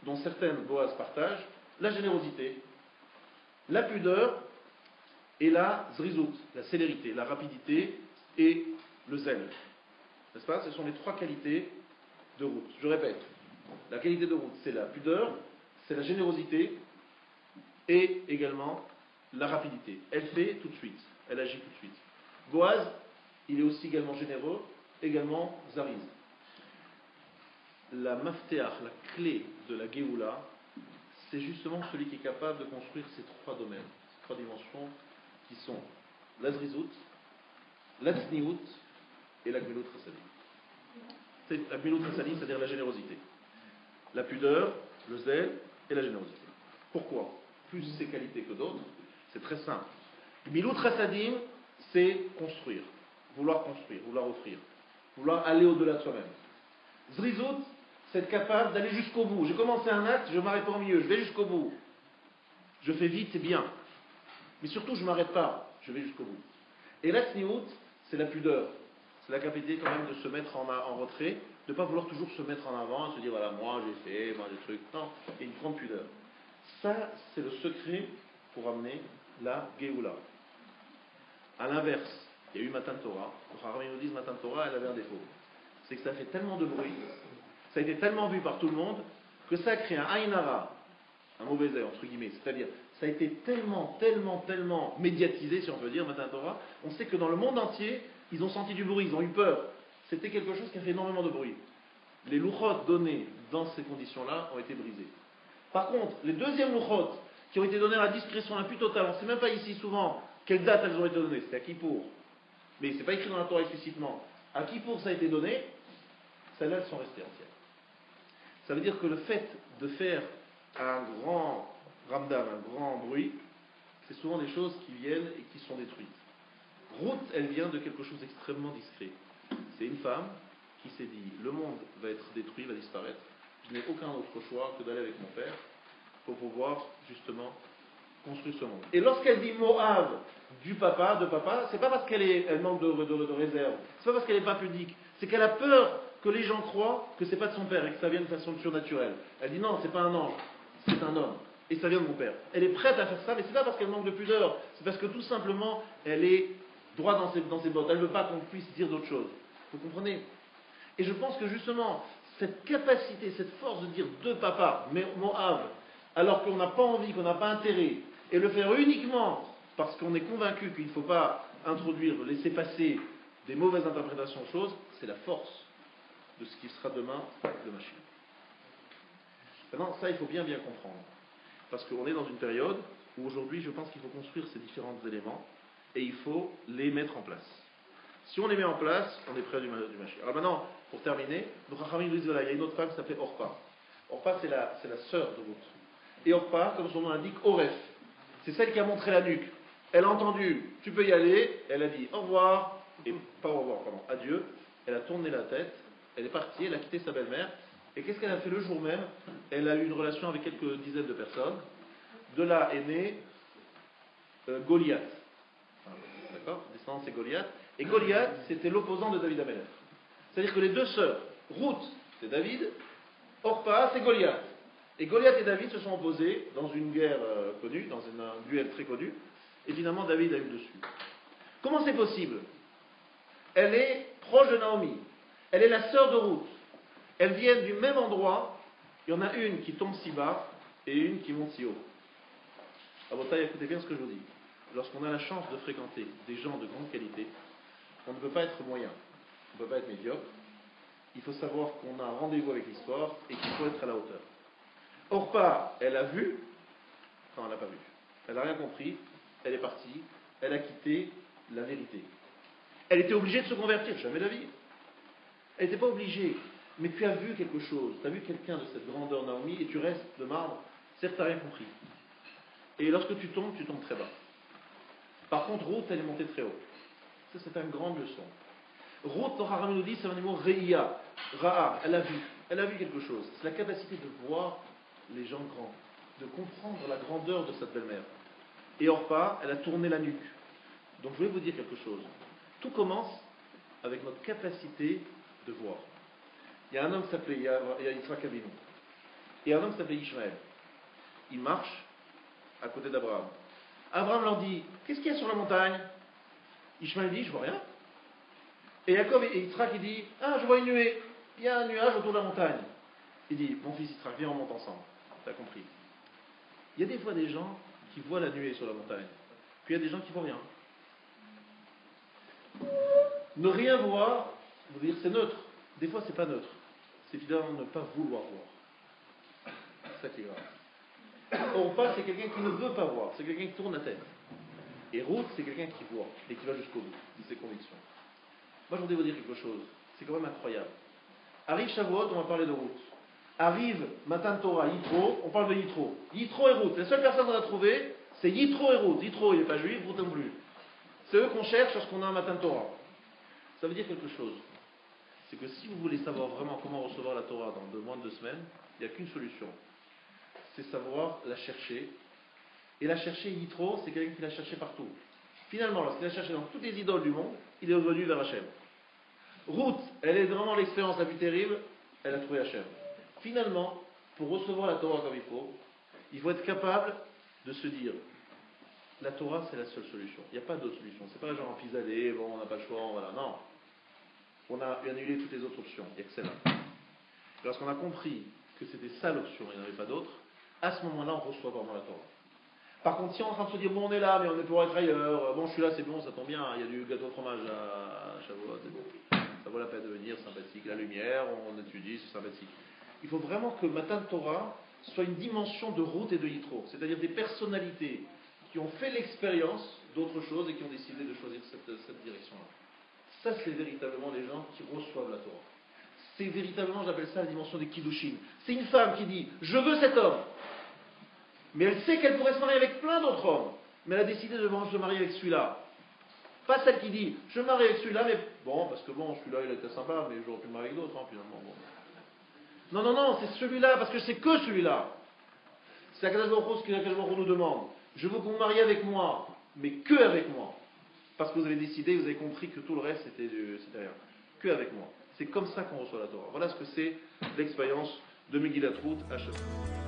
dont certaines Boaz partage: la générosité, la pudeur et la zrizout, la célérité, la rapidité et le zèle. N'est-ce pas? Ce sont les 3 qualités de Ruth. Je répète, la qualité de Ruth, c'est la pudeur, c'est la générosité et également la rapidité. Elle fait tout de suite, elle agit tout de suite. Boaz, il est aussi également généreux, également zariz. La mafteach, la clé de la Géoula, c'est justement celui qui est capable de construire ces 3 domaines, ces 3 dimensions qui sont la zrizout, la tzniout et la gmilut chassadim. La gmilut chassadim, c'est-à-dire la générosité. La pudeur, le zèle et la générosité. Pourquoi? Plus ces qualités que d'autres, c'est très simple. Gmilut chassadim, c'est construire, vouloir offrir, vouloir aller au-delà de soi-même. Zrizout, c'est être capable d'aller jusqu'au bout. J'ai commencé un acte, je ne m'arrête pas au milieu, je vais jusqu'au bout. Je fais vite, c'est bien. Mais surtout, je ne m'arrête pas, je vais jusqu'au bout. Et la tzniout, c'est la pudeur. C'est la capacité quand même de se mettre en retrait, de ne pas vouloir toujours se mettre en avant et se dire voilà, moi j'ai fait, moi j'ai trucs. Non, il y a une grande pudeur. Ça, c'est le secret pour amener la Géoula. A l'inverse, il y a eu Matan Torah. Les Chachamim nous disent Matan Torah, elle avait un défaut. C'est que ça fait tellement de bruit, ça a été tellement vu par tout le monde, que ça a créé un Aïnara, un mauvais œil, entre guillemets. C'est-à-dire, ça a été tellement médiatisé, si on peut dire, Matan Torah. On sait que dans le monde entier, ils ont senti du bruit, ils ont eu peur. C'était quelque chose qui a fait énormément de bruit. Les louchot donnés dans ces conditions-là ont été brisés. Par contre, les deuxièmes louchot, qui ont été donnés à la discrétion la plus totale, on ne sait même pas ici souvent quelle date elles ont été données, c'était à Kippour. Mais ce n'est pas écrit dans la Torah explicitement. À Kippour ça a été donné, celles-là elles sont restées entières. Ça veut dire que le fait de faire un grand ramdam, un grand bruit, c'est souvent des choses qui viennent et qui sont détruites. Ruth, elle vient de quelque chose d'extrêmement discret. C'est une femme qui s'est dit, le monde va être détruit, va disparaître. Je n'ai aucun autre choix que d'aller avec mon père pour pouvoir justement construire ce monde. Et lorsqu'elle dit Moab de papa, c'est pas parce qu'elle manque de réserve, c'est pas parce qu'elle n'est pas pudique, c'est qu'elle a peur que les gens croient que c'est pas de son père et que ça vient de façon surnaturelle. Elle dit non, c'est pas un ange, c'est un homme. Et ça vient de mon père. Elle est prête à faire ça, mais c'est pas parce qu'elle manque de pudeur, c'est parce que tout simplement, elle est droite dans ses bottes. Elle ne veut pas qu'on puisse dire d'autre chose. Vous comprenez? Et je pense que justement, cette capacité, cette force de dire de papa, Moab, alors qu'on n'a pas envie, qu'on n'a pas intérêt, et le faire uniquement parce qu'on est convaincu qu'il ne faut pas introduire, laisser passer des mauvaises interprétations de choses, c'est la force de ce qui sera demain le Mashiach. Maintenant, ça, il faut bien comprendre. Parce qu'on est dans une période où aujourd'hui, je pense qu'il faut construire ces différents éléments et il faut les mettre en place. Si on les met en place, on est près du Mashiach. Alors maintenant, pour terminer, nos Chachamim disent voilà, il y a une autre femme qui s'appelait Orpa. Orpa, c'est la sœur de Ruth. Et Orpa, comme son nom l'indique, Oref. C'est celle qui a montré la nuque. Elle a entendu, tu peux y aller. Elle a dit au revoir, et pas au revoir, pardon, adieu. Elle a tourné la tête, elle est partie, elle a quitté sa belle-mère. Et qu'est-ce qu'elle a fait le jour même? Elle a eu une relation avec quelques dizaines de personnes. De là est né Goliath. D'accord? Descendant, c'est Goliath. Et Goliath, c'était l'opposant de David Amelech. C'est-à-dire que les deux sœurs, Ruth, c'est David, Orpa, c'est Goliath. Et Goliath et David se sont opposés dans une guerre connue, dans un duel très connu. Et finalement, David a eu le dessus. Comment c'est possible? Elle est proche de Naomi. Elle est la sœur de Ruth. Elles viennent du même endroit. Il y en a une qui tombe si bas et une qui monte si haut. À votre taille, écoutez bien ce que je vous dis. Lorsqu'on a la chance de fréquenter des gens de grande qualité, on ne peut pas être moyen, on ne peut pas être médiocre. Il faut savoir qu'on a un rendez-vous avec l'histoire et qu'il faut être à la hauteur. Orpa, elle a vu, enfin elle n'a pas vu. Elle n'a rien compris, elle est partie, elle a quitté la vérité. Elle était obligée de se convertir, jamais de la vie. Elle n'était pas obligée. Mais tu as vu quelque chose, tu as vu quelqu'un de cette grandeur, Naomi, et tu restes de marbre, certes, tu n'as rien compris. Et lorsque tu tombes très bas. Par contre, Ruth, elle est montée très haut. Ça, c'est une grande leçon. Ruth, dans Haram nous dit, c'est un mot Re'ia, Ra'a, elle a vu. Elle a vu quelque chose. C'est la capacité de voir les gens grands, de comprendre la grandeur de cette belle-mère. Et Orpa, elle a tourné la nuque. Donc je vais vous dire quelque chose. Tout commence avec notre capacité de voir. Il y a un homme qui s'appelait, il y a Yitzhak Avinu, et un homme qui s'appelait Ishmaël. Il marche à côté d'Abraham. Abraham leur dit, qu'est-ce qu'il y a sur la montagne? Ishmaël dit, je vois rien. Et Jacob et Yitzhak, il dit, ah, je vois une nuée. Il y a un nuage autour de la montagne. Il dit, mon fils Yitzhak, viens, on monte ensemble. T'as compris. Il y a des fois des gens qui voient la nuée sur la montagne. Puis il y a des gens qui voient rien. Ne rien voir, vous dire c'est neutre. Des fois, c'est pas neutre. C'est finalement ne pas vouloir voir. C'est ça qui est grave. Orpa, c'est quelqu'un qui ne veut pas voir. C'est quelqu'un qui tourne la tête. Et Ruth, c'est quelqu'un qui voit et qui va jusqu'au bout de ses convictions. Moi, je voudrais vous dire quelque chose. C'est quand même incroyable. Arrive Shavuot, on va parler de Ruth. Arrive Matan Torah, Yitro, on parle de Yitro. Yitro et Ruth. La seule personne qu'on a trouvée, c'est Yitro et Ruth. Yitro, il n'est pas juif, Ruth non plus. C'est eux qu'on cherche lorsqu'on a un Matan Torah. Ça veut dire quelque chose. C'est que si vous voulez savoir vraiment comment recevoir la Torah dans moins de 2 semaines, il n'y a qu'une solution. C'est savoir la chercher. Et la chercher, Yitro, c'est quelqu'un qui l'a cherché partout. Finalement, lorsqu'il a cherché dans toutes les idoles du monde, il est revenu vers Hachem. Ruth, elle est vraiment l'expérience la plus terrible, elle a trouvé Hachem. Finalement, pour recevoir la Torah comme il faut être capable de se dire, la Torah c'est la seule solution. Il n'y a pas d'autre solution. C'est pas genre un pis-aller, bon on n'a pas le choix, voilà. Non. On a annulé toutes les autres options. Il n'y a que celle-là. Lorsqu'on a compris que c'était ça l'option, il n'y en avait pas d'autre, à ce moment-là on reçoit vraiment la Torah. Par contre, si on est en train de se dire, bon on est là, mais on est pour être ailleurs, bon je suis là, c'est bon, ça tombe bien, il y a du gâteau au fromage à Shavuot, c'est bon. Ça vaut la peine de venir, sympathique. La lumière, on étudie, c'est sympathique. Il faut vraiment que Matan Torah soit une dimension de Ruth et de Yitro, c'est-à-dire des personnalités qui ont fait l'expérience d'autre chose et qui ont décidé de choisir cette direction-là. Ça, c'est véritablement les gens qui reçoivent la Torah. C'est véritablement, j'appelle ça la dimension des Kiddushin. C'est une femme qui dit, je veux cet homme. Mais elle sait qu'elle pourrait se marier avec plein d'autres hommes. Mais elle a décidé de se marier avec celui-là. Pas celle qui dit, je me marie avec celui-là, mais bon, parce que bon, celui-là il était sympa, mais j'aurais pu me marier avec d'autres, finalement. Bon. Non, non, non, c'est celui-là, parce que c'est que celui-là. C'est Akadosh Baruch Hu, ce qu'Akadosh Baruch Hu nous demande. Je veux que vous vous mariez avec moi, mais que avec moi. Parce que vous avez décidé, vous avez compris que tout le reste c'était rien. Que avec moi. C'est comme ça qu'on reçoit la Torah. Voilà ce que c'est l'expérience de Megillat Ruth à chaque fois.